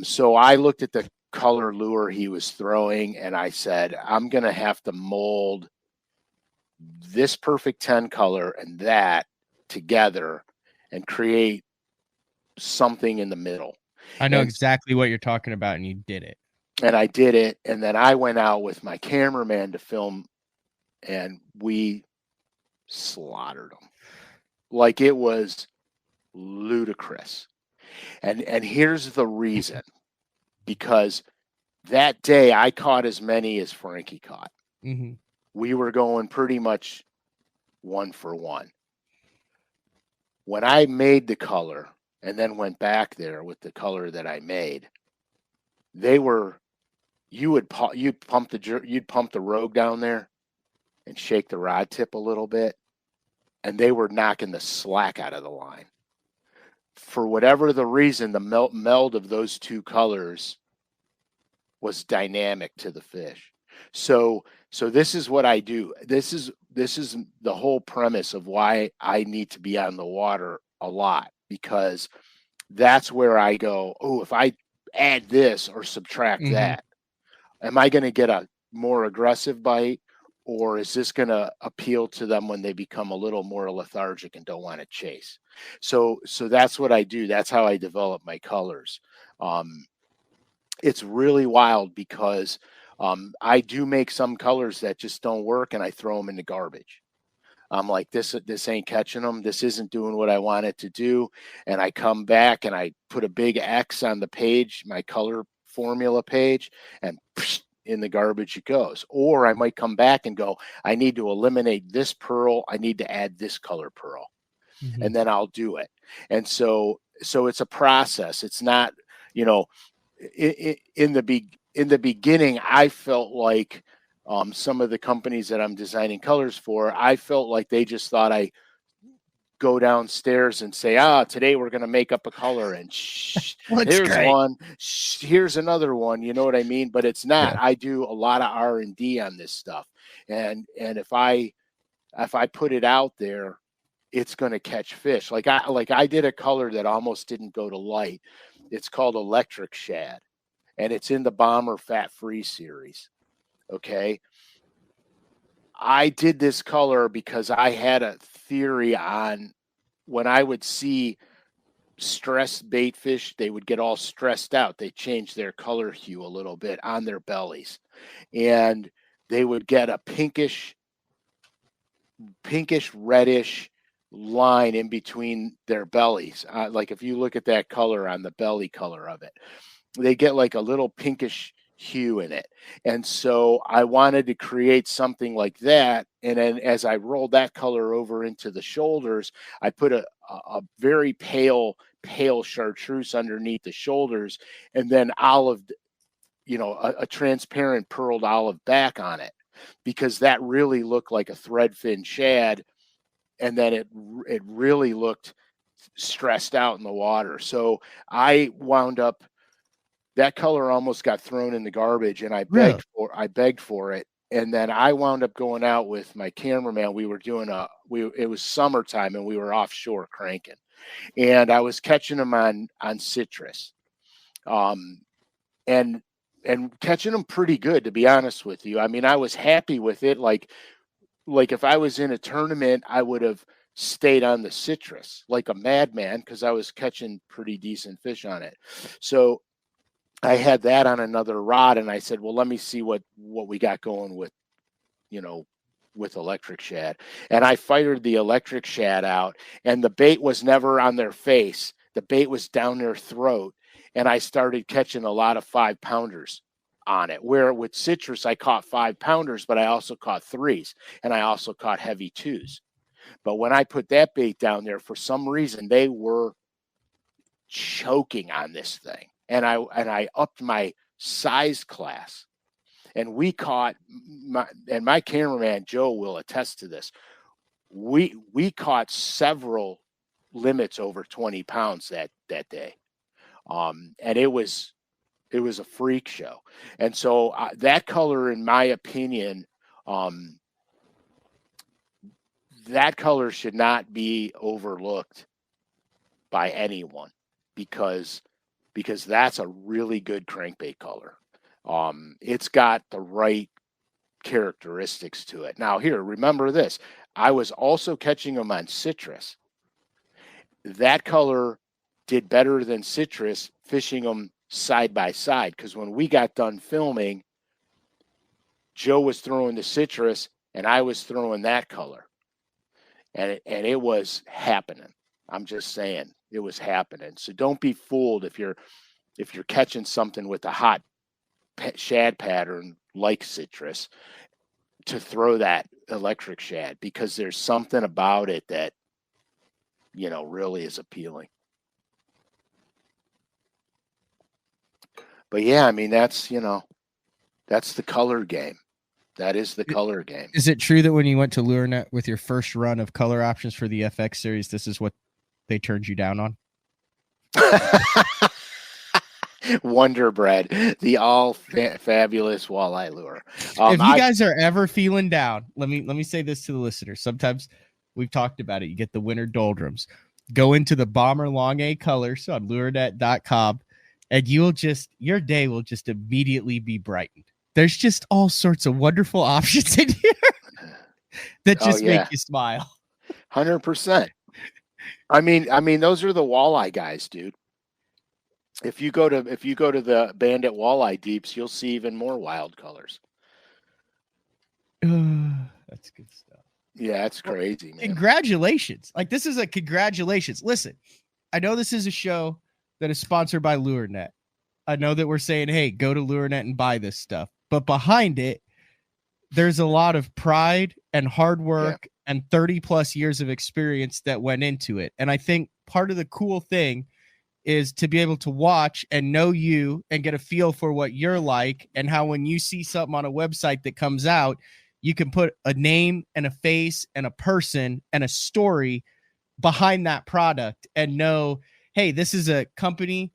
So I looked at the color lure he was throwing, and I said, I'm going to have to mold this perfect 10 color and that together and create something in the middle. I know And- exactly what you're talking about, and you did it. And I did it, and then I went out with my cameraman to film, and we slaughtered them. Like, it was ludicrous. And here's the reason. Because that day I caught as many as Frankie caught. Mm-hmm. We were going pretty much 1 for 1. When I made the color and then went back there with the color that I made, they were, you'd pump the rogue down there and shake the rod tip a little bit, and they were knocking the slack out of the line. For whatever the reason, the meld of those two colors was dynamic to the fish. So this is what I do. This is the whole premise of why I need to be on the water a lot, because that's where I go, oh, if I add this or subtract that, am I going to get a more aggressive bite, or is this going to appeal to them when they become a little more lethargic and don't want to chase? So that's what I do. That's how I develop my colors. It's really wild because I do make some colors that just don't work, and I throw them in the garbage. I'm like, this ain't catching them. This isn't doing what I want it to do. And I come back and I put a big X on the page, my color formula page, and in the garbage it goes. Or I might come back and go, I need to eliminate this pearl. I need to add this color pearl. Mm-hmm. And then I'll do it. And so it's a process. It's not, in the beginning, I felt like some of the companies that I'm designing colors for, I felt like they just thought I go downstairs and say, today we're going to make up a color, and here's great. one, here's another one. You know what I mean? But it's not. Yeah. I do a lot of R&D on this stuff, and if I put it out there, it's going to catch fish. Like I did a color that almost didn't go to light. It's called Electric Shad, and it's in the Bomber Fat Free series. Okay. I did this color because I had a theory on when I would see stressed bait fish, they would get all stressed out. They change their color hue a little bit on their bellies, and they would get a pinkish reddish line in between their bellies. Like if you look at that color on the belly color of it, they get like a little pinkish hue in it. And so I wanted to create something like that. And then as I rolled that color over into the shoulders, I put a very pale chartreuse underneath the shoulders, and then olive, a transparent pearled olive back on it, because that really looked like a threadfin shad. And then it really looked stressed out in the water. So I wound up, that color almost got thrown in the garbage, and I begged for it. And then I wound up going out with my cameraman. We were doing it was summertime, and we were offshore cranking, and I was catching them on citrus, and catching them pretty good, to be honest with you. I mean, I was happy with it. Like if I was in a tournament, I would have stayed on the citrus like a madman, because I was catching pretty decent fish on it. So I had that on another rod, and I said, well, let me see what we got going with, with Electric Shad. And I fired the Electric Shad out, and the bait was never on their face. The bait was down their throat, and I started catching a lot of 5-pounders on it. Where with citrus, I caught 5-pounders, but I also caught 3s, and I also caught heavy 2s. But when I put that bait down there, for some reason, they were choking on this thing. And I upped my size class, and we caught my cameraman Joe will attest to this. We caught several limits over 20 pounds that day, and it was a freak show. And so that color, in my opinion, that color should not be overlooked by anyone, because that's a really good crankbait color. It's got the right characteristics to it. Now here, remember this. I was also catching them on citrus. That color did better than citrus fishing them side by side, because when we got done filming, Joe was throwing the citrus and I was throwing that color. And it was happening. I'm just saying, it was happening. So don't be fooled if you're catching something with a hot shad pattern like citrus to throw that electric shad, because there's something about it that, you know, really is appealing. But yeah, I mean, that's, you know, that's the color game. That is the color game. Is it true that when you went to LureNet with your first run of color options for the FX series, this is what they turned you down on? Wonder Bread, the all fabulous walleye lure. If you guys are ever feeling down, let me say this to the listeners. Sometimes we've talked about it. You get the winter doldrums. Go into the Bomber Long A colors on lurenet.com, and your day will just immediately be brightened. There's just all sorts of wonderful options in here that just make you smile. 100%. I mean, those are the walleye guys, dude. If you go to the Bandit Walleye Deeps, you'll see even more wild colors. That's good stuff. Yeah, it's crazy, man. Congratulations. Like, this is a congratulations. Listen, I know this is a show that is sponsored by LureNet. I know that we're saying, hey, go to LureNet and buy this stuff. But behind it, there's a lot of pride and hard work and 30 plus years of experience that went into it. And I think part of the cool thing is to be able to watch and know you and get a feel for what you're like, and how when you see something on a website that comes out, you can put a name and a face and a person and a story behind that product and know, hey, this is a company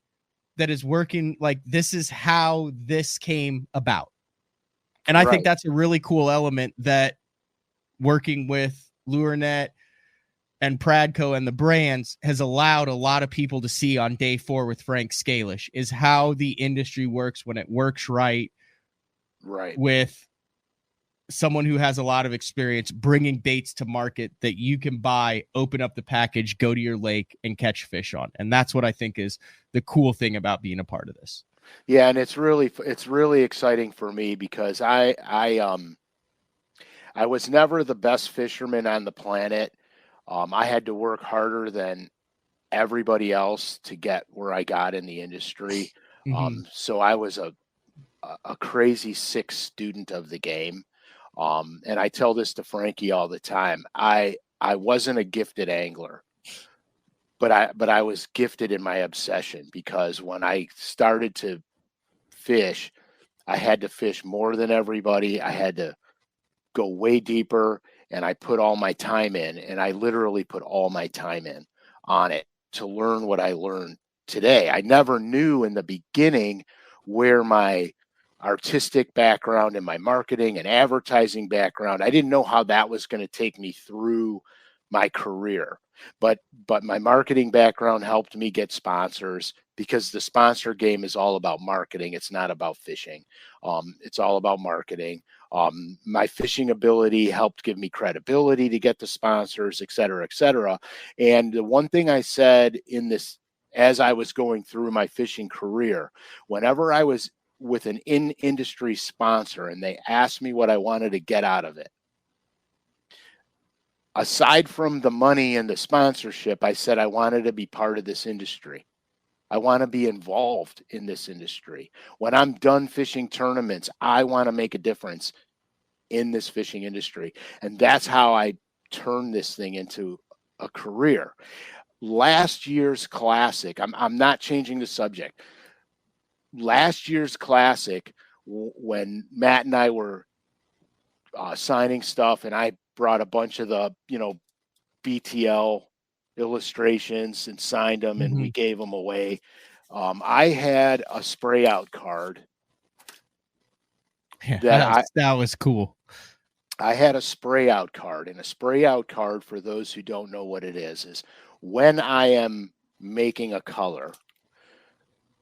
that is working, like, this is how this came about. And I think that's a really cool element that working with LureNet and Pradco and the brands has allowed a lot of people to see on day 4 with Frank Scalish, is how the industry works when it works right with someone who has a lot of experience bringing baits to market that you can buy, open up the package, go to your lake and catch fish on. And that's what I think is the cool thing about being a part of this. Yeah, and it's really exciting for me, because I was never the best fisherman on the planet. I had to work harder than everybody else to get where I got in the industry. So I was a crazy sick student of the game. And I tell this to Frankie all the time. I wasn't a gifted angler, but I was gifted in my obsession, because when I started to fish, I had to fish more than everybody. I had to go way deeper, and I put all my time in, and I literally put all my time in on it to learn what I learned today. I never knew in the beginning where my artistic background and my marketing and advertising background, I didn't know how that was going to take me through my career. But my marketing background helped me get sponsors, because the sponsor game is all about marketing. It's not about fishing. It's all about marketing. My fishing ability helped give me credibility to get the sponsors, et cetera, et cetera. And the one thing I said in this, as I was going through my fishing career, whenever I was with an in-industry sponsor and they asked me what I wanted to get out of it, aside from the money and the sponsorship, I said I wanted to be part of this industry. I want to be involved in this industry. When I'm done fishing tournaments, I want to make a difference in this fishing industry. And that's how I turned this thing into a career. Last year's Classic, I'm not changing the subject. Last year's Classic, when Matt and I were signing stuff, and I brought a bunch of the, BTL illustrations and signed them, and we gave them away. I had a spray out card. Yeah, that was cool. I had a spray out card, and a spray out card, for those who don't know what it is when I am making a color,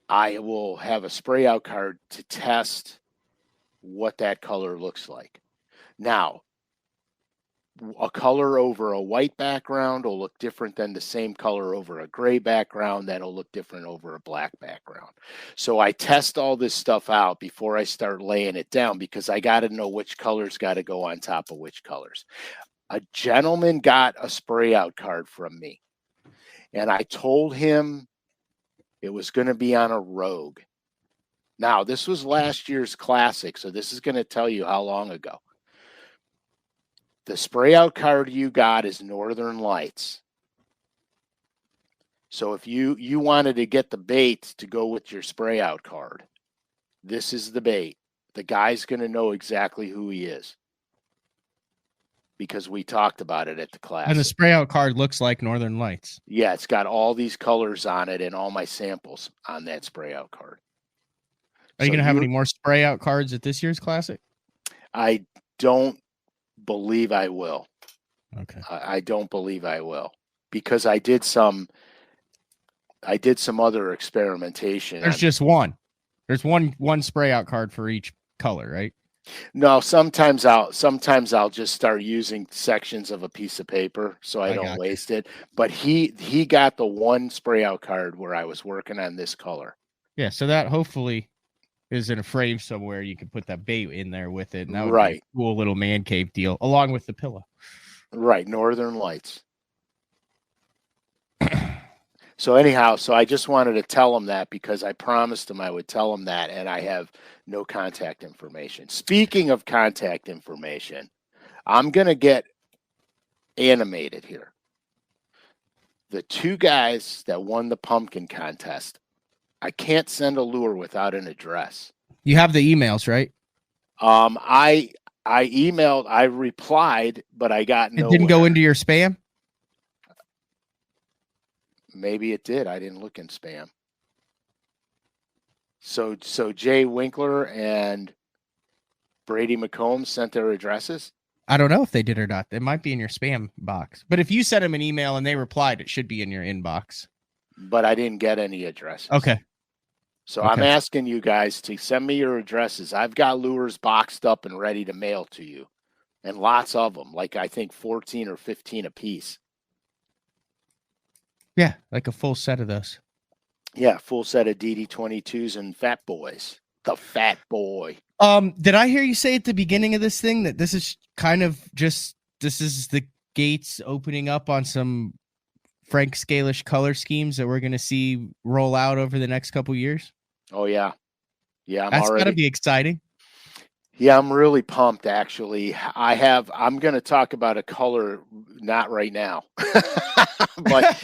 I will have a spray out card to test what that color looks like. Now, a color over a white background will look different than the same color over a gray background. That'll look different over a black background. So I test all this stuff out before I start laying it down, because I got to know which colors got to go on top of which colors. A gentleman got a spray out card from me, and I told him it was going to be on a Rogue. Now, this was last year's classic, so this is going to tell you how long ago. The spray out card you got is Northern Lights. So if you wanted to get the bait to go with your spray out card, this is the bait. The guy's going to know exactly who he is, because we talked about it at the class. And the spray out card looks like Northern Lights. Yeah, it's got all these colors on it and all my samples on that spray out card. Are you going to have any more spray out cards at this year's classic? I don't believe I will. Okay. I don't believe I will, because I did some other experimentation. There's just one. There's one spray out card for each color, right? No, sometimes I'll just start using sections of a piece of paper so I don't waste it. But he got the one spray out card where I was working on this color. Yeah, so that hopefully is in a frame somewhere. You can put that bait in there with it, and that would be a cool little man cave deal along with the pillow. Right, Northern Lights. So anyhow, so I just wanted to tell him that, because I promised him I would tell him that, and I have no contact information. Speaking of contact information, I'm going to get animated here. The two guys that won the pumpkin contest, I can't send a lure without an address. You have the emails, right? I emailed, I replied, but I got no. It didn't go into your spam? Maybe it did. I didn't look in spam. So Jay Winkler and Brady McComb sent their addresses? I don't know if they did or not. It might be in your spam box. But if you sent them an email and they replied, it should be in your inbox. But I didn't get any addresses. Okay. So I'm asking you guys to send me your addresses. I've got lures boxed up and ready to mail to you. And lots of them, like I think 14 or 15 a piece. Yeah, like a full set of those. Yeah, full set of DD22s and Fat Boys. The Fat Boy. Did I hear you say at the beginning of this thing that this is kind of just, this is the gates opening up on some Frank Scalish color schemes that we're going to see roll out over the next couple years? Oh, yeah. Yeah, that's got to be exciting. Yeah, I'm really pumped, actually. I'm going to talk about a color, not right now. But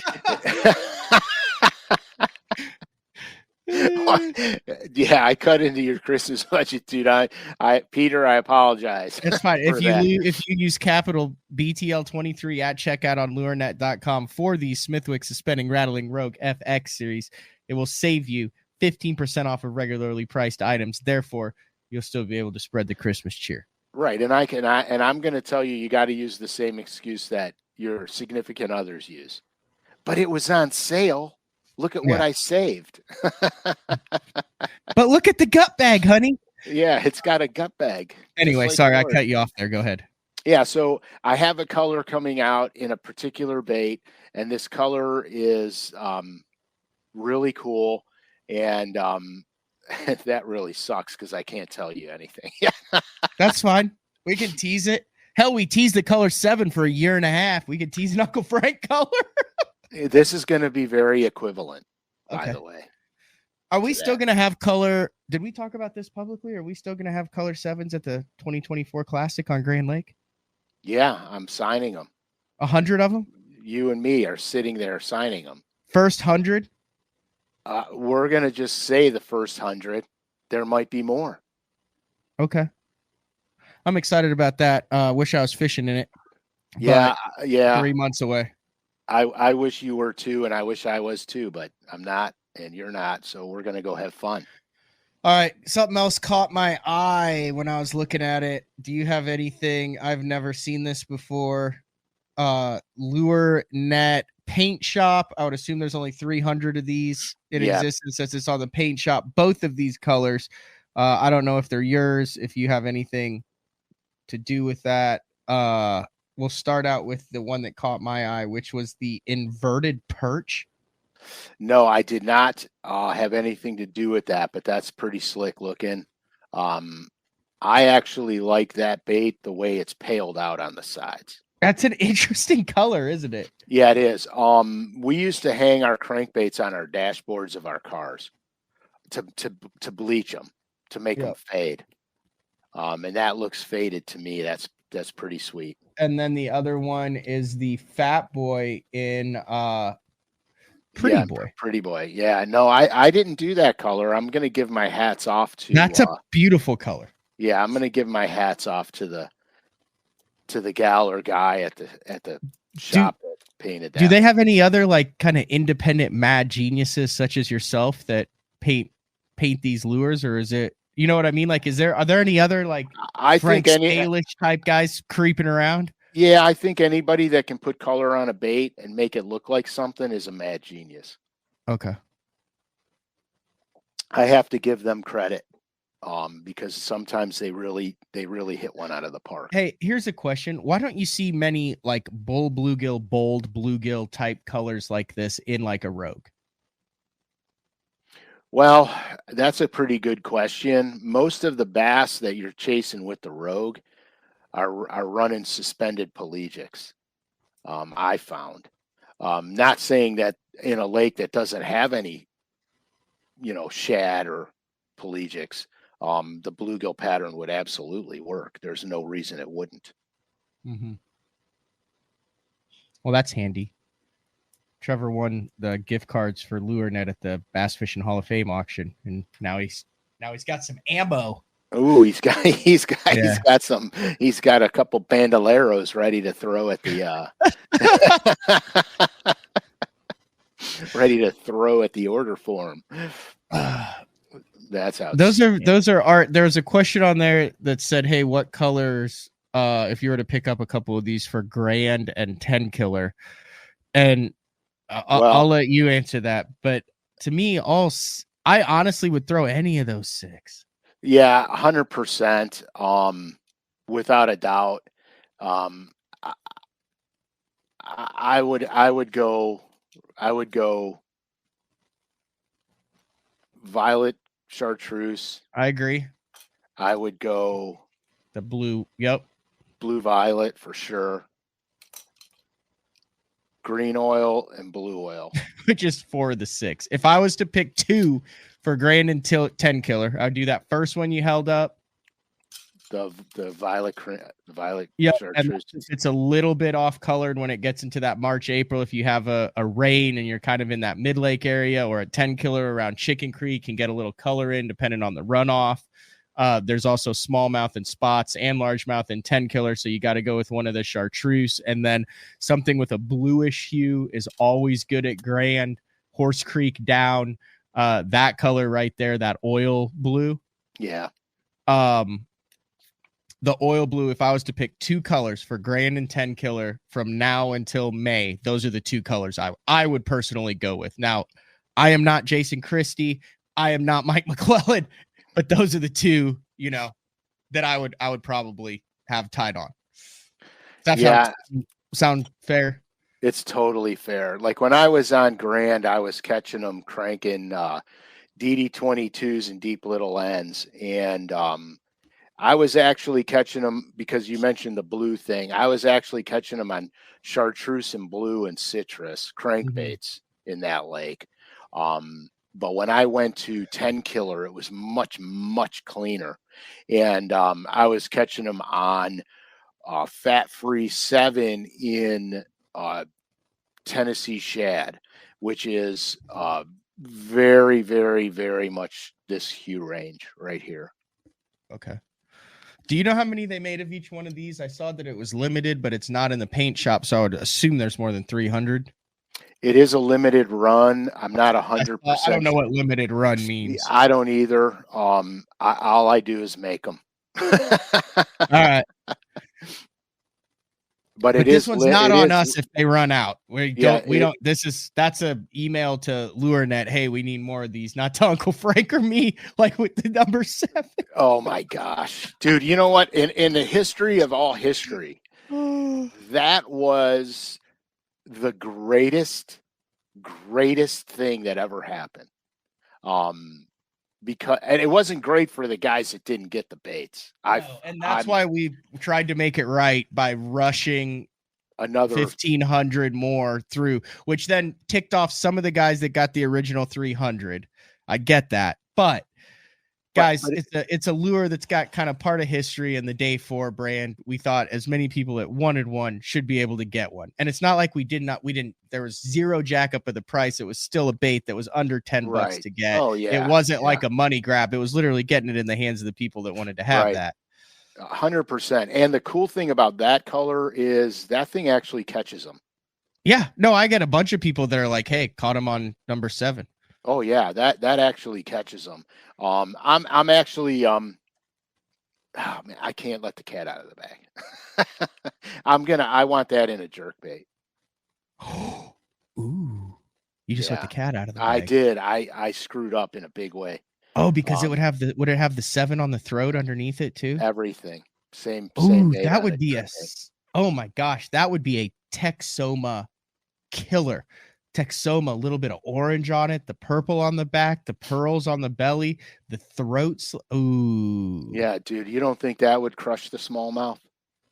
yeah, I cut into your Christmas budget, dude. Peter, I apologize. That's fine. If you use capital BTL23 at checkout on lurenet.com for the Smithwick Suspending Rattling Rogue FX series, it will save you 15% off of regularly priced items. Therefore, you'll still be able to spread the Christmas cheer. Right, and I'm going to tell you, you got to use the same excuse that your significant others use. But it was on sale. Look at what I saved. But look at the gut bag, honey. Yeah, it's got a gut bag. Anyway, sorry, I cut you off there. Go ahead. Yeah, so I have a color coming out in a particular bait, and this color is really cool. And that really sucks because I can't tell you anything. That's fine. We can tease it. Hell, we teased the color 7 for a year and a half. We could tease an Uncle Frank color. This is going to be very equivalent, by the way. Are we still going to have color? Did we talk about this publicly? Are we still going to have color 7s at the 2024 Classic on Grand Lake? Yeah, I'm signing them. 100 of them? You and me are sitting there signing them. First 100? We're going to just say the first 100. There might be more. Okay. I'm excited about that. Wish I was fishing in it. Yeah. 3 months away. I wish you were too, and I wish I was too, but I'm not, and you're not, so we're going to go have fun. All right. Something else caught my eye when I was looking at it. Do you have anything? I've never seen this before. Lure Net paint shop. I would assume there's only 300 of these in existence since it's on the paint shop. Both of these colors. I don't know if they're yours, if you have anything to do with that. We'll start out with the one that caught my eye, which was the inverted perch. No, I did not have anything to do with that, but that's pretty slick looking. I actually like that bait the way it's paled out on the sides. That's an interesting color, isn't it? Yeah, it is. We used to hang our crankbaits on our dashboards of our cars to bleach them, to make them fade. And that looks faded to me. That's pretty sweet. And then the other one is the Fat Boy in Pretty Boy. Pretty Boy. Yeah, no, I didn't do that color. I'm gonna give my hats off to. That's a beautiful color. Yeah, I'm gonna give my hats off to the gal or guy at the shop that painted that. Do they have any other like kind of independent mad geniuses such as yourself that paint these lures, or is it, you know what I mean? Like, are there any other like Frank SCALISH type guys creeping around? Yeah, I think anybody that can put color on a bait and make it look like something is a mad genius. Okay. I have to give them credit. Because sometimes they really hit one out of the park. Hey, here's a question. Why don't you see many like bull bluegill, bold bluegill type colors like this in like a Rogue? Well, that's a pretty good question. Most of the bass that you're chasing with the Rogue are running suspended pelagics. I found. Not saying that in a lake that doesn't have any, shad or pelagics, the bluegill pattern would absolutely work. There's no reason it wouldn't. Mm-hmm. Well, that's handy. Trevor won the gift cards for LureNet at the Bass Fishing Hall of Fame auction, and now he's got some ammo. Ooh, he's got a couple bandoleros ready to throw at the ready to throw at the order form. That's how those are art. There's a question on there that said, hey, what colors if you were to pick up a couple of these for Grand and 10 killer? And I'll let you answer that, but to me, I honestly would throw any of those 6. Yeah, 100%. Without a doubt. I would go violet chartreuse. I agree. I would go the blue. Yep. Blue violet for sure. Green oil and blue oil. Which is 4 of the 6. If I was to pick 2 for Grand and 10 killer, I'd do that first one you held up. The violet yeah, chartreuse. It's a little bit off colored when it gets into that March, April. If you have a rain and you're kind of in that mid lake area, or a 10 killer around Chicken Creek can get a little color in depending on the runoff. There's also smallmouth and spots and largemouth and 10 killer. So you got to go with one of the chartreuse, and then something with a bluish hue is always good at Grand. Horse Creek down, that color right there, that oil blue. Yeah. The oil blue, if I was to pick 2 colors for Grand and 10 killer from now until May, those are the 2 colors I would personally go with. Now, I am not Jason Christie. I am not Mike McClellan, but those are the 2, that I would probably have tied on. Does that sound fair? It's totally fair. Like when I was on Grand, I was catching them cranking DD22s and deep little ends, and I was actually catching them, because you mentioned the blue thing. I was actually catching them on chartreuse and blue and citrus crankbaits in that lake. But when I went to 10 killer, it was much, much cleaner. And I was catching them on fat-free 7 in Tennessee shad, which is very, very, very much this hue range right here. Okay. Do you know how many they made of each one of these? I saw that it was limited, but it's not in the paint shop, so I would assume there's more than 300. It is a limited run. I'm not 100%. I don't know what limited run means. I don't either. All I do is make them. All right. but But it this is one's not on is, us if they run out. Yeah, That's a email to LureNet. Hey, we need more of these. Not to Uncle Frank or me, like with the number 7. Oh my gosh, dude! You know what? In the history of all history, that was the greatest thing that ever happened. Because and it wasn't great for the guys that didn't get the baits. And that's why we tried to make it right by rushing another 1,500 more through, which then ticked off some of the guys that got the original 300. I get that, but guys, it's a lure that's got kind of part of history in the Day 4 brand. We thought as many people that wanted one should be able to get one. And it's not like we didn't, there was zero jack up of the price. It was still a bait that was under $10 to get. Oh, yeah. It wasn't like a money grab. It was literally getting it in the hands of the people that wanted to have that. 100%. And the cool thing about that color is that thing actually catches them. Yeah. No, I get a bunch of people that are like, hey, caught him on number 7. Oh yeah, that actually catches them. I'm actually oh man, I can't let the cat out of the bag. I want that in a jerkbait. Ooh, you just let the cat out of the bag. I did. I screwed up in a big way. Oh, because would it have the 7 on the throat underneath it too? Everything. Same. Ooh, that would be oh my gosh, that would be a Texoma killer. Texoma, a little bit of orange on it, the purple on the back, the pearls on the belly, the throats. Ooh. Yeah, dude, you don't think that would crush the smallmouth?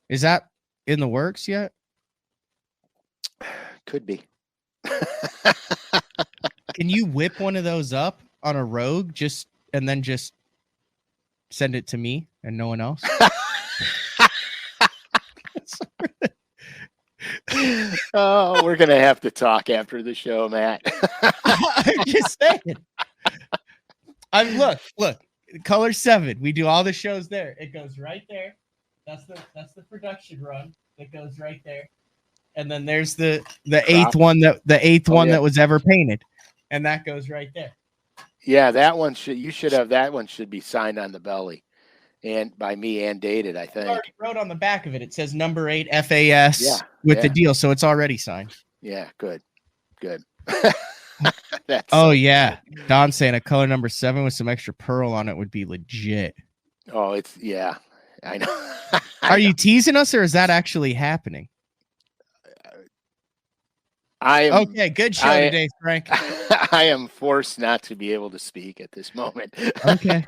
Is that in the works yet? Could be. Can you whip one of those up on a Rogue and then just send it to me and no one else? Oh, we're gonna have to talk after the show, Matt. I'm just saying. Look, color 7. We do all the shows there. It goes right there. That's the production run. It goes right there. And then there's the eighth one that was ever painted. And that goes right there. Yeah, that one should have that one should be signed on the belly. And by me and dated, I think. I already wrote on the back of it. It says number 8 FAS the deal, so it's already signed. Yeah, good. Yeah. Don's saying a color number 7 with some extra pearl on it would be legit. Oh, I know. Are you teasing us, or is that actually happening? Okay, good show today, Frank. I am forced not to be able to speak at this moment. Okay.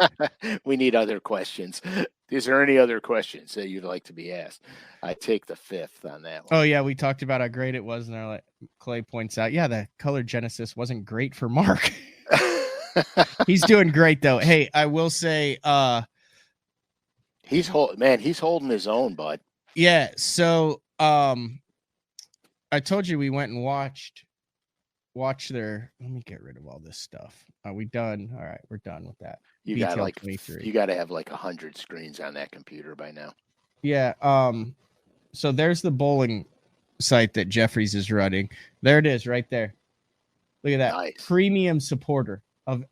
We need other questions. Is there any other questions that you'd like to be asked? I take the 5th on that one. Oh, yeah, we talked about how great it was, and Clay points out, the color Genesis wasn't great for Mark. He's doing great, though. Hey, I will say... he's holding his own, bud. Yeah, so... I told you we went and watched their. Let me get rid of all this stuff. Are we done? All right, we're done with that. You got to have like 100 screens on that computer by now. Yeah. So there's the bowling site that Jeffries is running. There it is, right there. Look at that. Nice. Premium supporter of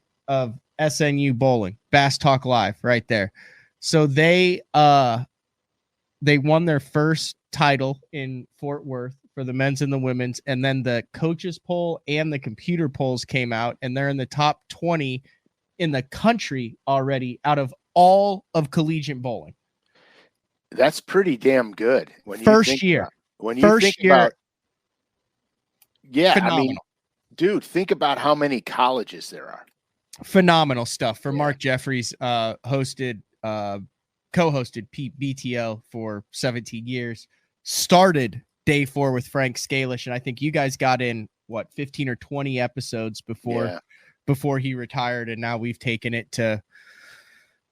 SNU bowling. Bass Talk Live, right there. So they won their first title in Fort Worth for the men's and the women's, and then the coaches poll and the computer polls came out, and they're in the top 20 in the country already out of all of collegiate bowling. That's pretty damn good. First year. Phenomenal. I mean, dude, think about how many colleges there are. Phenomenal stuff. For Mark Jeffries, co-hosted BTL for 17 years, started Day 4 with Frank Scalish, and I think you guys got in 15 or 20 episodes before he retired, and now we've taken it to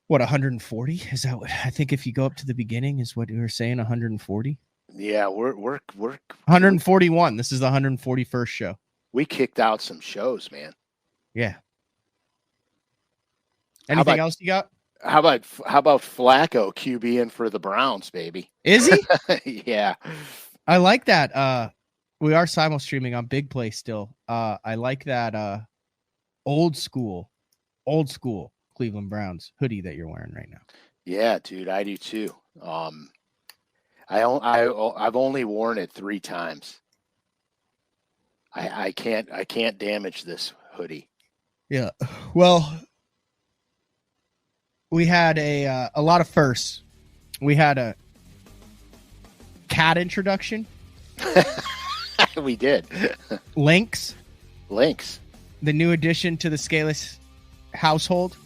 140. Is that what I think? If you go up to the beginning, is what you were saying, 140? Yeah, we're 141. This is the 141st show. We kicked out some shows, man. Yeah. Anything else you got? How about Flacco QBing for the Browns, baby? Is he? Yeah. I like that. We are simul streaming on Big Play still. I like that old school Cleveland Browns hoodie that you're wearing right now. Yeah, dude, I do too. I've only worn it 3 times. I can't damage this hoodie. Yeah. Well, we had a lot of firsts. We had a cat introduction. We did. Lynx, the new addition to the SCALISH household,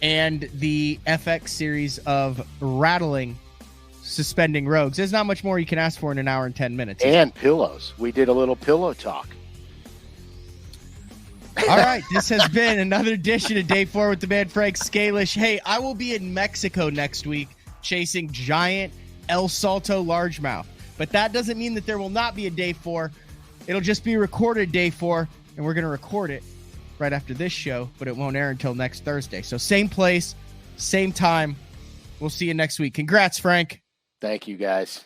and the FX series of Rattl'n suspending rogues. There's not much more you can ask for in an hour and 10 minutes. And pillows. We did a little pillow talk. All right, this has been another edition of Day 4 with the man Frank SCALISH. Hey, I will be in Mexico next week chasing giant El Salto largemouth. But that doesn't mean that there will not be a Day 4. It'll just be recorded Day 4, and we're going to record it right after this show, but it won't air until next Thursday. So same place, same time. We'll see you next week. Congrats, Frank. Thank you, guys.